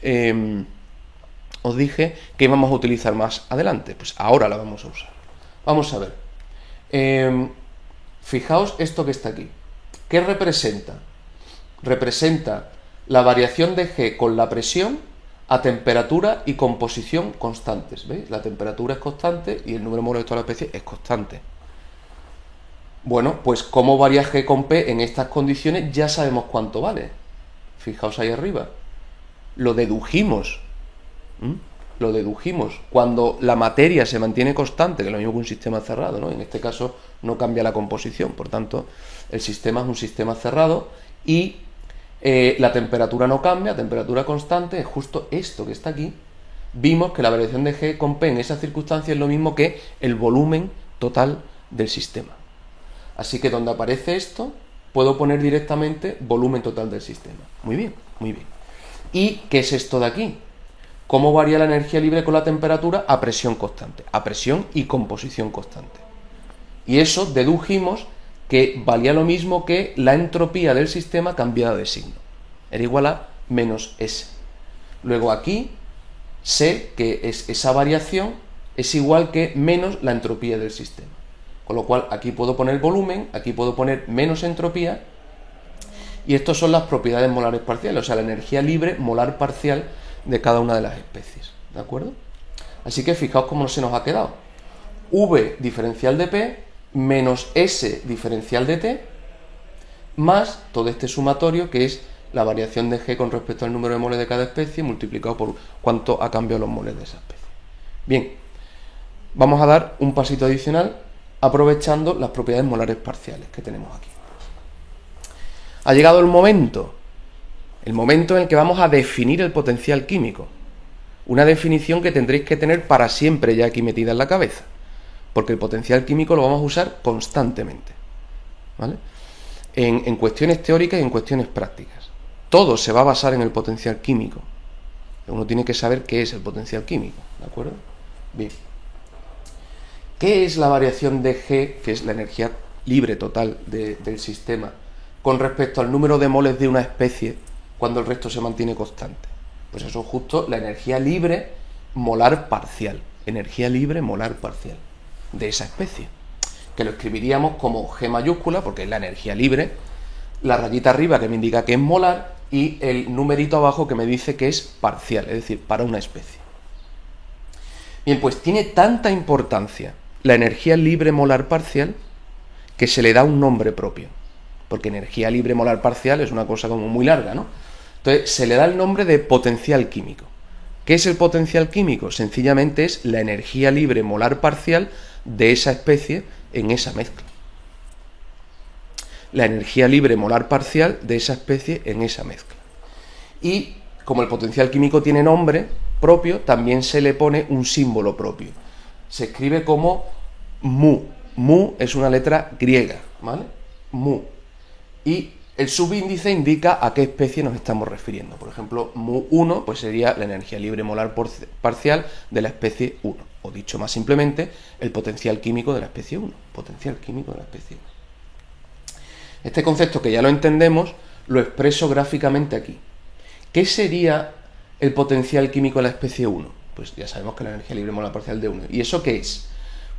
os dije que íbamos a utilizar más adelante, pues ahora la vamos a usar. Vamos a ver. Fijaos esto que está aquí. ¿Qué representa? Representa la variación de G con la presión a temperatura y composición constantes. ¿Veis? La temperatura es constante y el número de moles de toda la especie es constante. Bueno, pues cómo varía G con P en estas condiciones ya sabemos cuánto vale. Fijaos ahí arriba. Lo dedujimos. Lo dedujimos. Cuando la materia se mantiene constante, que es lo mismo que un sistema cerrado, ¿no? En este caso no cambia la composición, por tanto, el sistema es un sistema cerrado y la temperatura no cambia, temperatura constante, es justo esto que está aquí. Vimos que la variación de G con P en esas circunstancias es lo mismo que el volumen total del sistema. Así que donde aparece esto, puedo poner directamente volumen total del sistema. Muy bien, muy bien. ¿Y qué es esto de aquí? ¿Cómo varía la energía libre con la temperatura a presión constante? A presión y composición constante. Y eso dedujimos que valía lo mismo que la entropía del sistema cambiada de signo. Era igual a menos S. Luego aquí sé que esa variación es igual que menos la entropía del sistema. Con lo cual aquí puedo poner volumen, aquí puedo poner menos entropía, y estas son las propiedades molares parciales, o sea, la energía libre molar parcial de cada una de las especies. ¿De acuerdo? Así que fijaos cómo se nos ha quedado. V diferencial de P menos S diferencial de T más todo este sumatorio que es la variación de G con respecto al número de moles de cada especie multiplicado por cuánto ha cambiado los moles de esa especie. Bien, vamos a dar un pasito adicional aprovechando las propiedades molares parciales que tenemos aquí. Ha llegado el momento en el que vamos a definir el potencial químico. Una definición que tendréis que tener para siempre ya aquí metida en la cabeza, porque el potencial químico lo vamos a usar constantemente, ¿vale? En cuestiones teóricas y en cuestiones prácticas. Todo se va a basar en el potencial químico. Uno tiene que saber qué es el potencial químico, ¿de acuerdo? Bien. ¿Qué es la variación de G, que es la energía libre total del sistema, con respecto al número de moles de una especie cuando el resto se mantiene constante? Pues eso es justo la energía libre molar parcial. Energía libre molar parcial de esa especie. Que lo escribiríamos como G mayúscula, porque es la energía libre, la rayita arriba que me indica que es molar y el numerito abajo que me dice que es parcial, es decir, para una especie. Bien, pues tiene tanta importancia la energía libre molar parcial que se le da un nombre propio, porque energía libre molar parcial es una cosa como muy larga, ¿no? Entonces se le da el nombre de potencial químico. ¿Qué es el potencial químico? Sencillamente es la energía libre molar parcial de esa especie en esa mezcla. La energía libre molar parcial de esa especie en esa mezcla. Y como el potencial químico tiene nombre propio, también se le pone un símbolo propio. Se escribe como mu. Mu es una letra griega, ¿vale? Mu. Y el subíndice indica a qué especie nos estamos refiriendo. Por ejemplo, mu1 pues sería la energía libre molar parcial de la especie 1. O dicho más simplemente, el potencial químico de la especie 1. Potencial químico de la especie 1. Este concepto, que ya lo entendemos, lo expreso gráficamente aquí. ¿Qué sería el potencial químico de la especie 1? Pues ya sabemos que la energía libre molar parcial de 1. ¿Y eso qué es?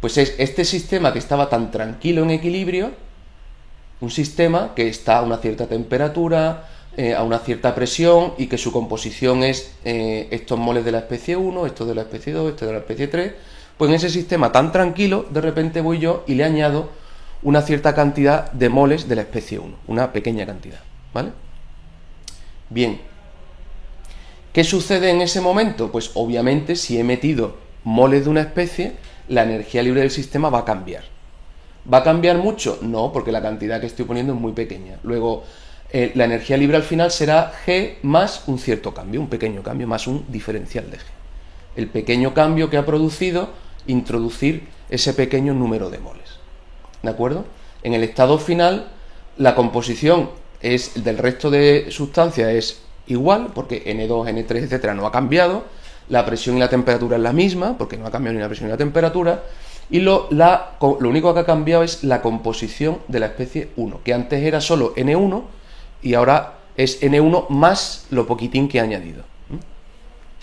Pues es este sistema que estaba tan tranquilo en equilibrio, un sistema que está a una cierta temperatura, a una cierta presión y que su composición es estos moles de la especie 1, estos de la especie 2, estos de la especie 3. Pues en ese sistema tan tranquilo, de repente voy yo y le añado una cierta cantidad de moles de la especie 1, una pequeña cantidad, ¿vale? Bien. ¿Qué sucede en ese momento? Pues obviamente si he metido moles de una especie, la energía libre del sistema va a cambiar. ¿Va a cambiar mucho? No, porque la cantidad que estoy poniendo es muy pequeña. Luego, la energía libre al final será G más un cierto cambio, un pequeño cambio, más un diferencial de G. El pequeño cambio que ha producido introducir ese pequeño número de moles. ¿de acuerdo? En el estado final, la composición del resto de sustancias es igual, porque N2, N3, etcétera, no ha cambiado. La presión y la temperatura es la misma, porque no ha cambiado ni la presión ni la temperatura. Y lo único que ha cambiado es la composición de la especie 1, que antes era solo N1 y ahora es N1 más lo poquitín que ha añadido.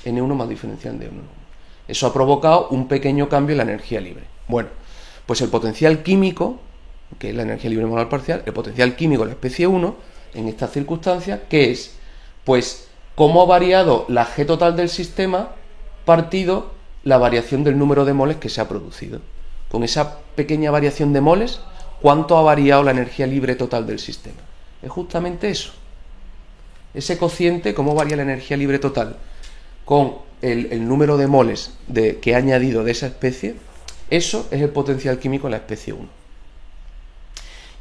N1 más diferencial de N1. Eso ha provocado un pequeño cambio en la energía libre. Bueno, pues el potencial químico, que es la energía libre molar parcial, el potencial químico de la especie 1, en estas circunstancias, ¿qué es? Pues cómo ha variado la G total del sistema partido la variación del número de moles que se ha producido. Con esa pequeña variación de moles, ¿cuánto ha variado la energía libre total del sistema? Es justamente eso. Ese cociente, cómo varía la energía libre total con el número de moles que ha añadido de esa especie, eso es el potencial químico en la especie 1.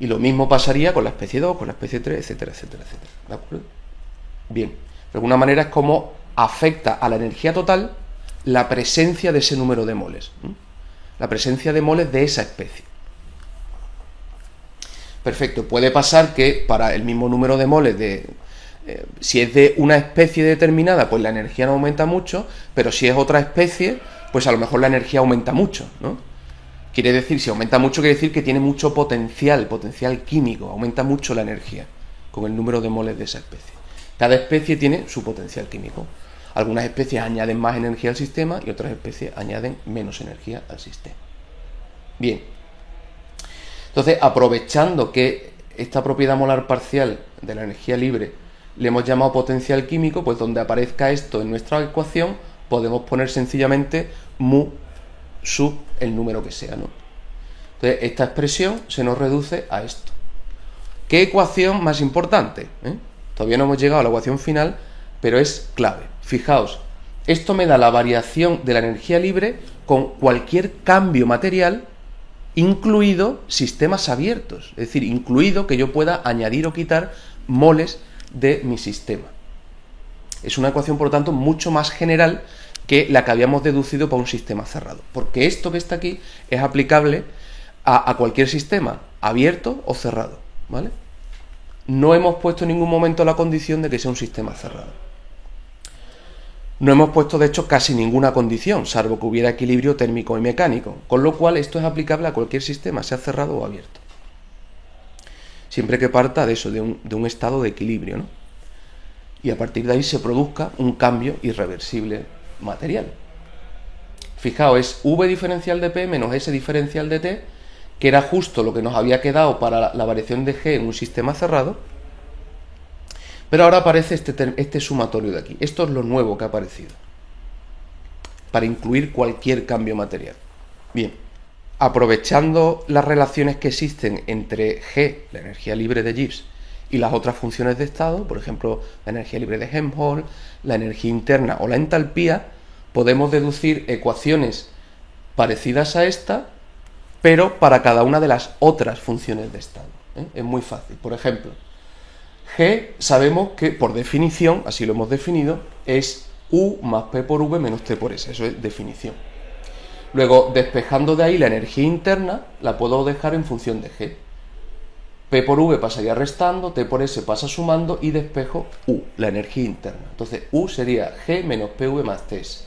Y lo mismo pasaría con la especie 2, con la especie 3, etcétera, etcétera, etcétera. ¿De acuerdo? Bien. De alguna manera es como afecta a la energía total la presencia de ese número de moles. La presencia de moles de esa especie. Perfecto. Puede pasar que para el mismo número de moles si es de una especie determinada, pues la energía no aumenta mucho, pero si es otra especie, pues a lo mejor la energía aumenta mucho, ¿no? Quiere decir, si aumenta mucho, quiere decir que tiene mucho potencial químico, aumenta mucho la energía con el número de moles de esa especie. Cada especie tiene su potencial químico. Algunas especies añaden más energía al sistema y otras especies añaden menos energía al sistema. Bien. Entonces, aprovechando que esta propiedad molar parcial de la energía libre le hemos llamado potencial químico, pues donde aparezca esto en nuestra ecuación, podemos poner sencillamente mu sub el número que sea, ¿no? Entonces, esta expresión se nos reduce a esto. ¿Qué ecuación más importante? Todavía no hemos llegado a la ecuación final, pero es clave. Fijaos, esto me da la variación de la energía libre con cualquier cambio material, incluido sistemas abiertos, es decir, incluido que yo pueda añadir o quitar moles de mi sistema. Es una ecuación, por lo tanto, mucho más general que la que habíamos deducido para un sistema cerrado, porque esto que está aquí es aplicable a cualquier sistema, abierto o cerrado, ¿vale? No hemos puesto en ningún momento la condición de que sea un sistema cerrado. No hemos puesto, de hecho, casi ninguna condición, salvo que hubiera equilibrio térmico y mecánico, con lo cual esto es aplicable a cualquier sistema, sea cerrado o abierto. Siempre que parta de eso, de un estado de equilibrio, ¿no? Y a partir de ahí se produzca un cambio irreversible material. Fijaos, es V diferencial de P menos S diferencial de T, que era justo lo que nos había quedado para la variación de G en un sistema cerrado, pero ahora aparece este sumatorio de aquí. Esto es lo nuevo que ha aparecido, para incluir cualquier cambio material. Bien. Aprovechando las relaciones que existen entre G, la energía libre de Gibbs, y las otras funciones de estado, por ejemplo, la energía libre de Helmholtz, la energía interna o la entalpía, podemos deducir ecuaciones parecidas a esta, pero para cada una de las otras funciones de estado. Es muy fácil. Por ejemplo, G sabemos que, por definición, así lo hemos definido, es U más P por V menos T por S. Eso es definición. Luego, despejando de ahí la energía interna, la puedo dejar en función de G. P por V pasaría restando, T por S pasa sumando y despejo U, la energía interna. Entonces, U sería G menos PV más TS.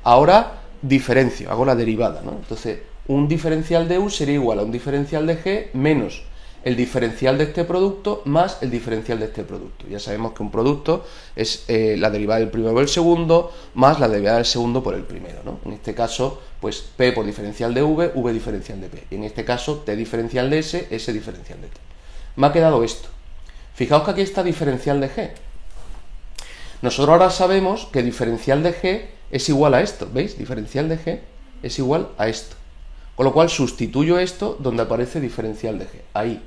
Ahora diferencio, hago la derivada, ¿no? Entonces, un diferencial de U sería igual a un diferencial de G menos el diferencial de este producto más el diferencial de este producto. Ya sabemos que un producto es la derivada del primero por el segundo más la derivada del segundo por el primero, ¿no? En este caso, pues P por diferencial de V, V diferencial de P. Y en este caso, T diferencial de S, S diferencial de T. Me ha quedado esto. Fijaos que aquí está diferencial de G. Nosotros ahora sabemos que diferencial de G es igual a esto, ¿veis? Diferencial de G es igual a esto. Con lo cual sustituyo esto donde aparece diferencial de G, ahí.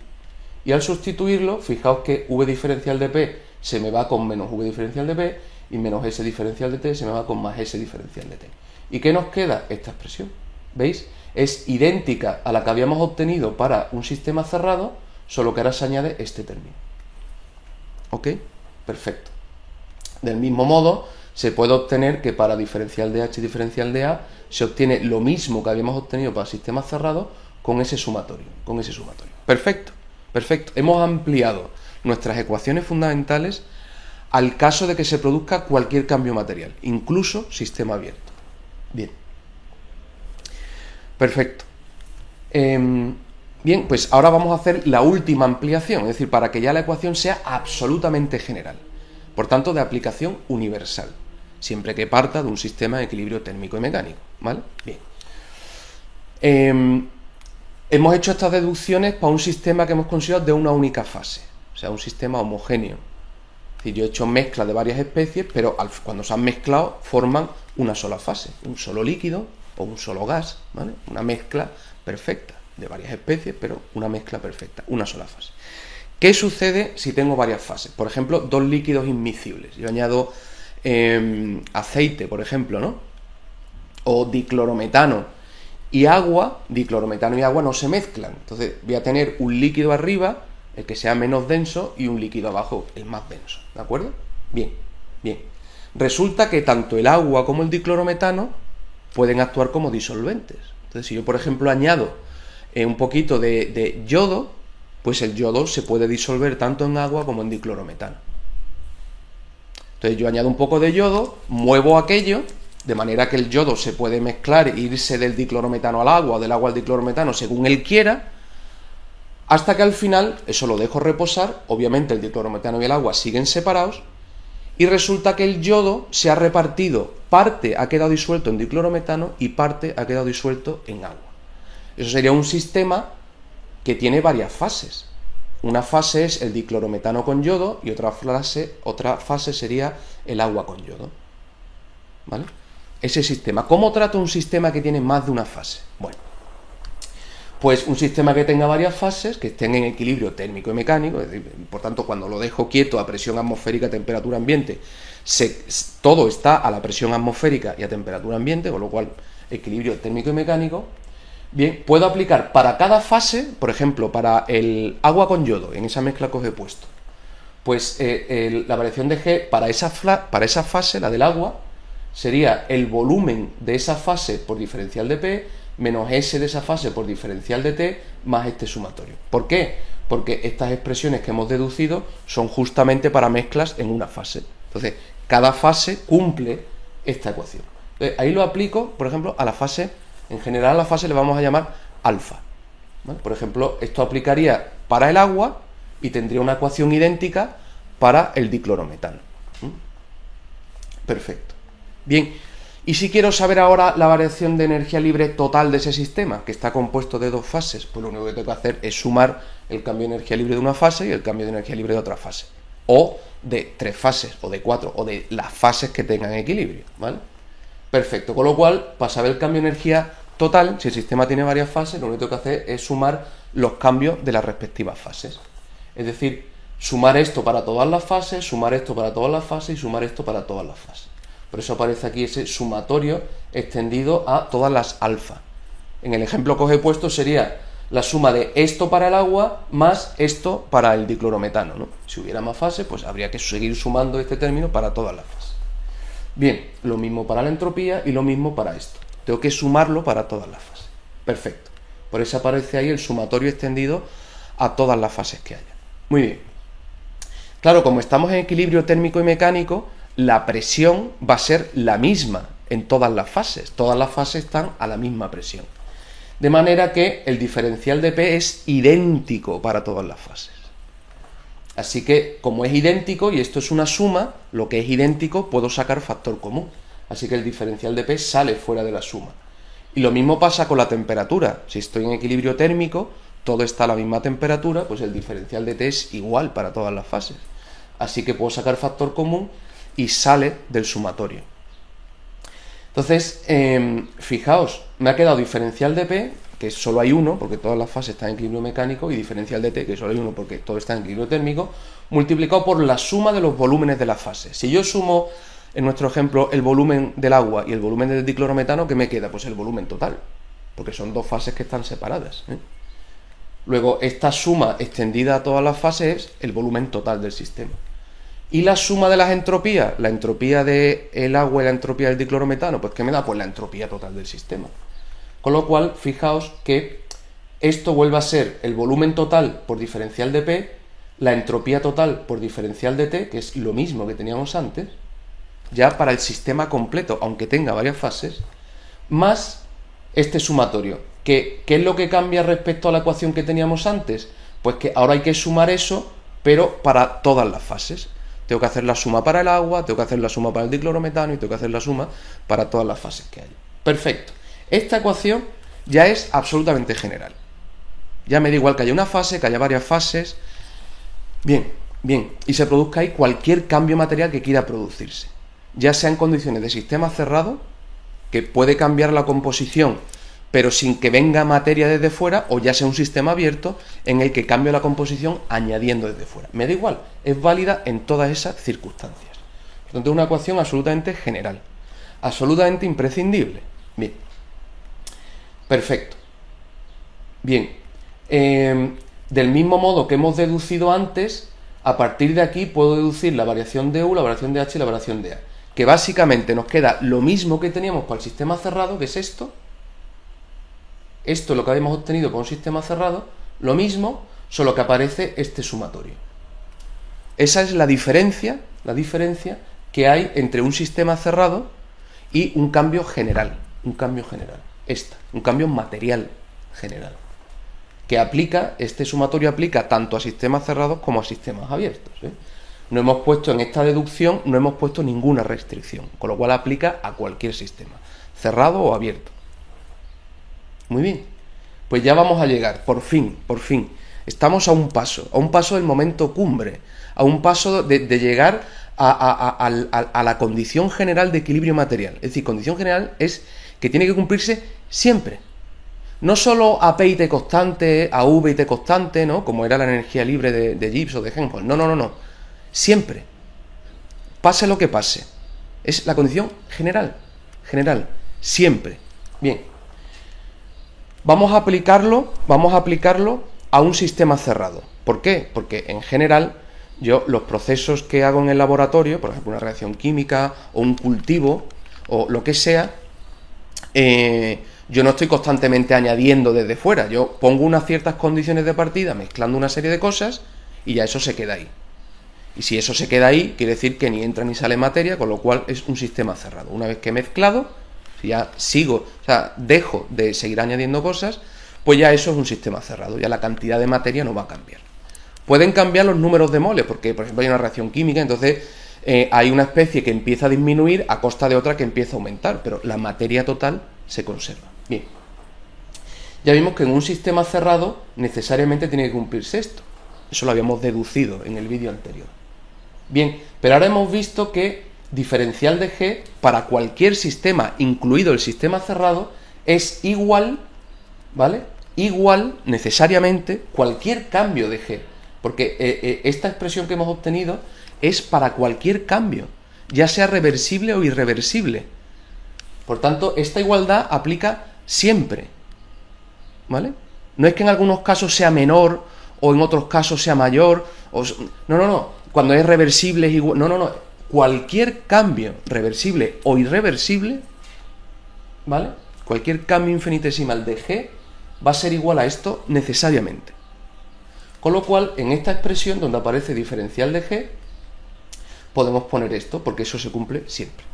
Y al sustituirlo, fijaos que V diferencial de P se me va con menos V diferencial de P y menos S diferencial de T se me va con más S diferencial de T. ¿Y qué nos queda? Esta expresión. ¿Veis? Es idéntica a la que habíamos obtenido para un sistema cerrado, solo que ahora se añade este término. ¿Ok? Perfecto. Del mismo modo, se puede obtener que para diferencial de H y diferencial de A se obtiene lo mismo que habíamos obtenido para sistemas cerrados con ese sumatorio, Perfecto, perfecto. Hemos ampliado nuestras ecuaciones fundamentales al caso de que se produzca cualquier cambio material, incluso sistema abierto. Bien. Perfecto. Bien, pues ahora vamos a hacer la última ampliación, es decir, para que ya la ecuación sea absolutamente general, por tanto de aplicación universal, siempre que parta de un sistema de equilibrio térmico y mecánico, ¿vale? Bien. Hemos hecho estas deducciones para un sistema que hemos considerado de una única fase, o sea, un sistema homogéneo. Es decir, yo he hecho mezcla de varias especies, pero cuando se han mezclado forman una sola fase, un solo líquido o un solo gas, ¿vale? Una mezcla perfecta de varias especies, pero una mezcla perfecta, una sola fase. ¿Qué sucede si tengo varias fases? Por ejemplo, dos líquidos inmiscibles. Yo añado aceite, por ejemplo, ¿no? O diclorometano y agua. Diclorometano y agua no se mezclan. Entonces voy a tener un líquido arriba, el que sea menos denso, y un líquido abajo, el más denso. ¿De acuerdo? Bien, bien. Resulta que tanto el agua como el diclorometano pueden actuar como disolventes. Entonces, si yo, por ejemplo, añado un poquito de yodo, pues el yodo se puede disolver tanto en agua como en diclorometano. Entonces yo añado un poco de yodo, muevo aquello, de manera que el yodo se puede mezclar e irse del diclorometano al agua o del agua al diclorometano según él quiera, hasta que al final, eso lo dejo reposar, obviamente el diclorometano y el agua siguen separados, y resulta que el yodo se ha repartido, parte ha quedado disuelto en diclorometano y parte ha quedado disuelto en agua. Eso sería un sistema que tiene varias fases. Una fase es el diclorometano con yodo y otra fase sería el agua con yodo. ¿Vale? Ese sistema. ¿Cómo trato un sistema que tiene más de una fase? Bueno, pues un sistema que tenga varias fases, que estén en equilibrio térmico y mecánico, es decir, por tanto, cuando lo dejo quieto a presión atmosférica, temperatura ambiente, todo está a la presión atmosférica y a temperatura ambiente, con lo cual equilibrio térmico y mecánico. Bien, puedo aplicar para cada fase, por ejemplo, para el agua con yodo, en esa mezcla que os he puesto, pues la variación de G para esa fase, la del agua, sería el volumen de esa fase por diferencial de P menos S de esa fase por diferencial de T más este sumatorio. ¿Por qué? Porque estas expresiones que hemos deducido son justamente para mezclas en una fase. Entonces, cada fase cumple esta ecuación. Entonces, ahí lo aplico, por ejemplo, a la fase. En general a la fase le vamos a llamar alfa. ¿Vale? Por ejemplo, esto aplicaría para el agua y tendría una ecuación idéntica para el diclorometano. Perfecto. Bien, y si quiero saber ahora la variación de energía libre total de ese sistema, que está compuesto de dos fases, pues lo único que tengo que hacer es sumar el cambio de energía libre de una fase y el cambio de energía libre de otra fase. O de 3 fases, o de 4, o de las fases que tengan equilibrio. ¿Vale? Perfecto, con lo cual, para saber el cambio de energía total, si el sistema tiene varias fases, lo único que tengo que hacer es sumar los cambios de las respectivas fases. Es decir, sumar esto para todas las fases, sumar esto para todas las fases y sumar esto para todas las fases. Por eso aparece aquí ese sumatorio extendido a todas las alfa. En el ejemplo que os he puesto sería la suma de esto para el agua más esto para el diclorometano, ¿no? Si hubiera más fases, pues habría que seguir sumando este término para todas las fases. Bien, lo mismo para la entropía y lo mismo para esto. Tengo que sumarlo para todas las fases. Perfecto. Por eso aparece ahí el sumatorio extendido a todas las fases que haya. Muy bien. Claro, como estamos en equilibrio térmico y mecánico, la presión va a ser la misma en todas las fases. Todas las fases están a la misma presión. De manera que el diferencial de P es idéntico para todas las fases. Así que, como es idéntico, y esto es una suma, lo que es idéntico puedo sacar factor común. Así que el diferencial de P sale fuera de la suma. Y lo mismo pasa con la temperatura. Si estoy en equilibrio térmico, todo está a la misma temperatura, pues el diferencial de T es igual para todas las fases. Así que puedo sacar factor común y sale del sumatorio. Entonces, fijaos, me ha quedado diferencial de P, que solo hay uno, porque todas las fases están en equilibrio mecánico, y diferencial de T, que solo hay uno, porque todo está en equilibrio térmico, multiplicado por la suma de los volúmenes de las fases. Si yo sumo, en nuestro ejemplo, el volumen del agua y el volumen del diclorometano, ¿qué me queda? Pues el volumen total, porque son dos fases que están separadas, ¿eh? Luego, esta suma extendida a todas las fases es el volumen total del sistema. ¿Y la suma de las entropías? La entropía del agua y la entropía del diclorometano, pues ¿qué me da? Pues la entropía total del sistema. Con lo cual, fijaos que esto vuelve a ser el volumen total por diferencial de P, la entropía total por diferencial de T, que es lo mismo que teníamos antes, ya para el sistema completo, aunque tenga varias fases, más este sumatorio. ¿Qué es lo que cambia respecto a la ecuación que teníamos antes? Pues que ahora hay que sumar eso, pero para todas las fases. Tengo que hacer la suma para el agua, tengo que hacer la suma para el diclorometano y tengo que hacer la suma para todas las fases que hay. Perfecto. Esta ecuación ya es absolutamente general. Ya me da igual que haya una fase, que haya varias fases. Bien, bien. Y se produzca ahí cualquier cambio material que quiera producirse. Ya sea en condiciones de sistema cerrado, que puede cambiar la composición, pero sin que venga materia desde fuera, o ya sea un sistema abierto en el que cambio la composición añadiendo desde fuera. Me da igual, es válida en todas esas circunstancias. Por tanto, es una ecuación absolutamente general, absolutamente imprescindible. Bien, perfecto. Bien, del mismo modo que hemos deducido antes, a partir de aquí puedo deducir la variación de U, la variación de H y la variación de A, que básicamente nos queda lo mismo que teníamos para el sistema cerrado, que es esto. Esto es lo que habíamos obtenido con un sistema cerrado, lo mismo, solo que aparece este sumatorio. Esa es la diferencia que hay entre un sistema cerrado y un cambio general, un cambio material general, que aplica, este sumatorio aplica tanto a sistemas cerrados como a sistemas abiertos, ¿eh? No hemos puesto en esta deducción, no hemos puesto ninguna restricción, con lo cual aplica a cualquier sistema, cerrado o abierto. Muy bien, pues ya vamos a llegar, por fin, estamos a un paso del momento cumbre, a un paso de llegar a la condición general de equilibrio material. Es decir, condición general es que tiene que cumplirse siempre. No solo a P y T constante, a V y T constante, ¿no? Como era la energía libre de Gibbs o de Helmholtz. No. Siempre. Pase lo que pase. Es la condición general. Siempre. Bien. Vamos a aplicarlo a un sistema cerrado. ¿Por qué? Porque en general yo los procesos que hago en el laboratorio, por ejemplo una reacción química o un cultivo o lo que sea, yo no estoy constantemente añadiendo desde fuera. Yo pongo unas ciertas condiciones de partida mezclando una serie de cosas y ya eso se queda ahí. Y si eso se queda ahí, quiere decir que ni entra ni sale materia, con lo cual es un sistema cerrado. Una vez que he mezclado, si ya dejo de seguir añadiendo cosas, pues ya eso es un sistema cerrado, ya la cantidad de materia no va a cambiar. Pueden cambiar los números de moles, porque por ejemplo hay una reacción química, entonces hay una especie que empieza a disminuir a costa de otra que empieza a aumentar, pero la materia total se conserva. Bien, ya vimos que en un sistema cerrado necesariamente tiene que cumplirse esto. Eso lo habíamos deducido en el vídeo anterior. Bien, pero ahora hemos visto que diferencial de G para cualquier sistema, incluido el sistema cerrado, es igual, ¿vale? Igual, necesariamente, cualquier cambio de G. Porque esta expresión que hemos obtenido es para cualquier cambio, ya sea reversible o irreversible. Por tanto, esta igualdad aplica siempre, ¿vale? No es que en algunos casos sea menor o en otros casos sea mayor. No. Cuando es reversible es igual. No. Cualquier cambio reversible o irreversible, ¿vale? Cualquier cambio infinitesimal de G va a ser igual a esto necesariamente. Con lo cual, en esta expresión donde aparece diferencial de G, podemos poner esto, porque eso se cumple siempre.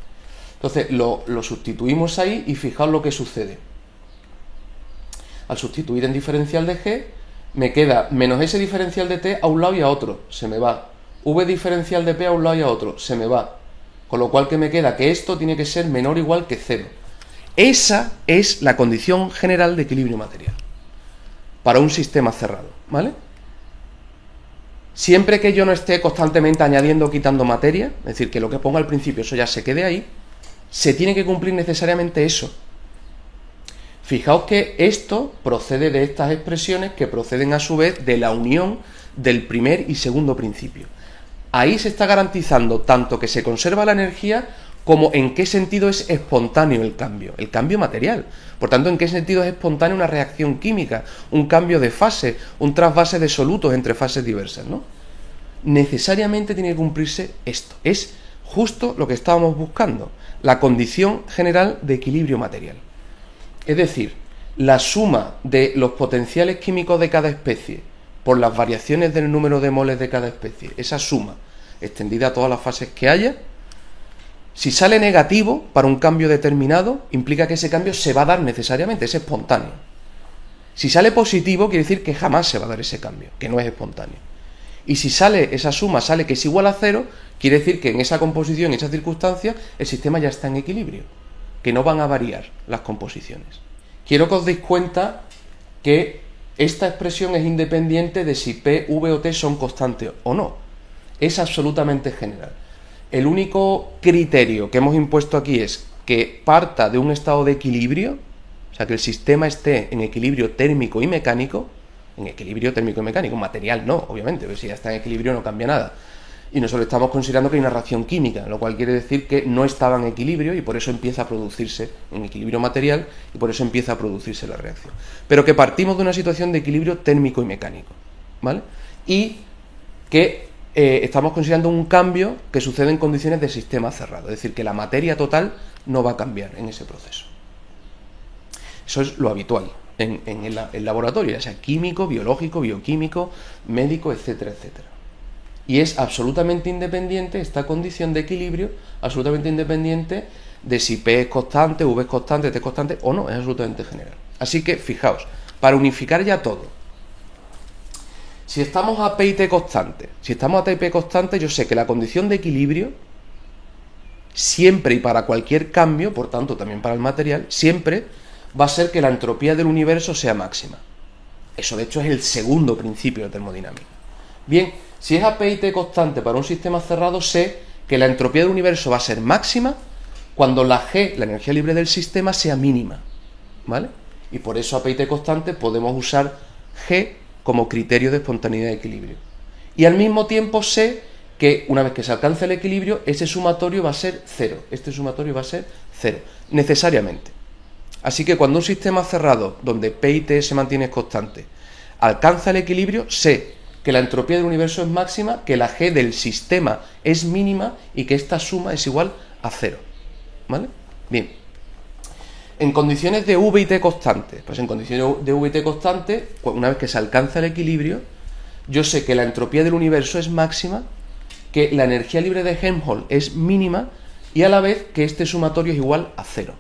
Entonces, lo sustituimos ahí y fijaos lo que sucede. Al sustituir en diferencial de G, me queda menos ese diferencial de T a un lado y a otro, se me va. V diferencial de P a un lado y a otro, se me va. Con lo cual, ¿qué me queda? Que esto tiene que ser menor o igual que 0. Esa es la condición general de equilibrio material para un sistema cerrado, ¿vale? Siempre que yo no esté constantemente añadiendo o quitando materia, es decir, que lo que pongo al principio, eso ya se quede ahí, se tiene que cumplir necesariamente eso. Fijaos que esto procede de estas expresiones que proceden a su vez de la unión del primer y segundo principio. Ahí se está garantizando tanto que se conserva la energía como en qué sentido es espontáneo el cambio material. Por tanto, en qué sentido es espontánea una reacción química, un cambio de fase, un trasvase de solutos entre fases diversas, ¿no? necesariamente tiene que cumplirse esto. Es justo lo que estábamos buscando, la condición general de equilibrio material. Es decir, la suma de los potenciales químicos de cada especie por las variaciones del número de moles de cada especie, esa suma extendida a todas las fases que haya, si sale negativo para un cambio determinado, implica que ese cambio se va a dar necesariamente, es espontáneo. Si sale positivo, quiere decir que jamás se va a dar ese cambio, que no es espontáneo. Y si sale, esa suma sale que es igual a cero, quiere decir que en esa composición, en esas circunstancias, el sistema ya está en equilibrio, que no van a variar las composiciones. Quiero que os deis cuenta que esta expresión es independiente de si P, V o T son constantes o no. Es absolutamente general. El único criterio que hemos impuesto aquí es que parta de un estado de equilibrio, o sea, que el sistema esté en equilibrio térmico y mecánico, material no, obviamente, porque si ya está en equilibrio no cambia nada. Y nosotros estamos considerando que hay una reacción química, lo cual quiere decir que no estaba en equilibrio y por eso empieza a producirse en equilibrio material y por eso empieza a producirse la reacción. Pero que partimos de una situación de equilibrio térmico y mecánico, ¿vale? Y que estamos considerando un cambio que sucede en condiciones de sistema cerrado, es decir, que la materia total no va a cambiar en ese proceso. Eso es lo habitual en el laboratorio, ya sea químico, biológico, bioquímico, médico, etcétera, etcétera. Y es absolutamente independiente esta condición de equilibrio, absolutamente independiente de si P es constante, V es constante, T es constante o no, es absolutamente general. Así que, fijaos, para unificar ya todo, si estamos a P y T constante, yo sé que la condición de equilibrio, siempre y para cualquier cambio, por tanto también para el material, siempre va a ser que la entropía del universo sea máxima. Eso de hecho es el segundo principio de termodinámica. Bien, si es a P y T constante para un sistema cerrado, sé que la entropía del universo va a ser máxima cuando la G, la energía libre del sistema, sea mínima, ¿vale? Y por eso a P y T constante podemos usar G como criterio de espontaneidad de equilibrio. Y al mismo tiempo sé que una vez que se alcance el equilibrio, ese sumatorio va a ser cero. Este sumatorio va a ser cero, necesariamente. Así que cuando un sistema cerrado, donde P y T se mantiene constante, alcanza el equilibrio, sé que la entropía del universo es máxima, que la G del sistema es mínima y que esta suma es igual a cero. ¿Vale? Bien. En condiciones de V y T constante, pues en condiciones de V y T constante, una vez que se alcanza el equilibrio, yo sé que la entropía del universo es máxima, que la energía libre de Helmholtz es mínima y a la vez que este sumatorio es igual a cero.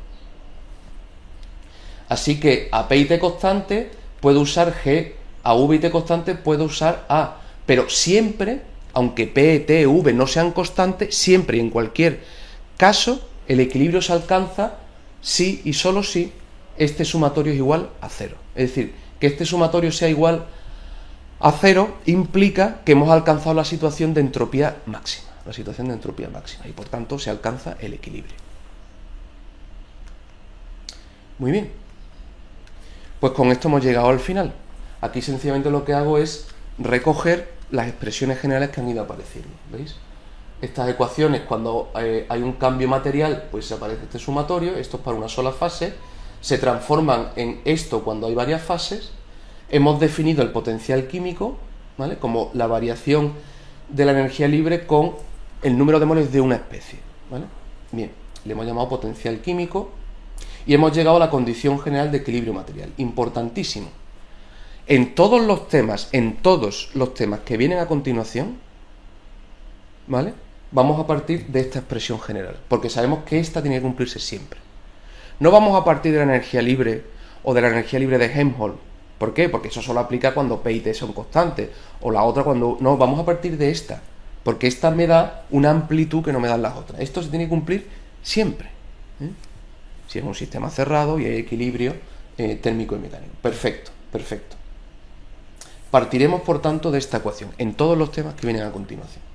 Así que a P y T constante puedo usar G, a V y T constante puedo usar A, pero siempre, aunque P, T, V no sean constantes, siempre y en cualquier caso el equilibrio se alcanza si y solo si este sumatorio es igual a cero. Es decir, que este sumatorio sea igual a cero implica que hemos alcanzado la situación de entropía máxima, y por tanto se alcanza el equilibrio. Muy bien, pues con esto hemos llegado al final. Aquí sencillamente lo que hago es recoger las expresiones generales que han ido apareciendo, ¿veis? Estas ecuaciones, cuando hay un cambio material, pues aparece este sumatorio, esto es para una sola fase, se transforman en esto cuando hay varias fases. Hemos definido el potencial químico, ¿vale?, como la variación de la energía libre con el número de moles de una especie, ¿vale? Bien, le hemos llamado potencial químico y hemos llegado a la condición general de equilibrio material, importantísimo. En todos los temas que vienen a continuación, ¿vale?, vamos a partir de esta expresión general, porque sabemos que esta tiene que cumplirse siempre. No vamos a partir de la energía libre o de la energía libre de Helmholtz. ¿Por qué? Porque eso solo aplica cuando P y T son constantes, o la otra cuando... No, vamos a partir de esta, porque esta me da una amplitud que no me dan las otras. Esto se tiene que cumplir siempre, ¿eh? Si es un sistema cerrado y hay equilibrio térmico y mecánico. Perfecto, perfecto. Partiremos, por tanto, de esta ecuación en todos los temas que vienen a continuación.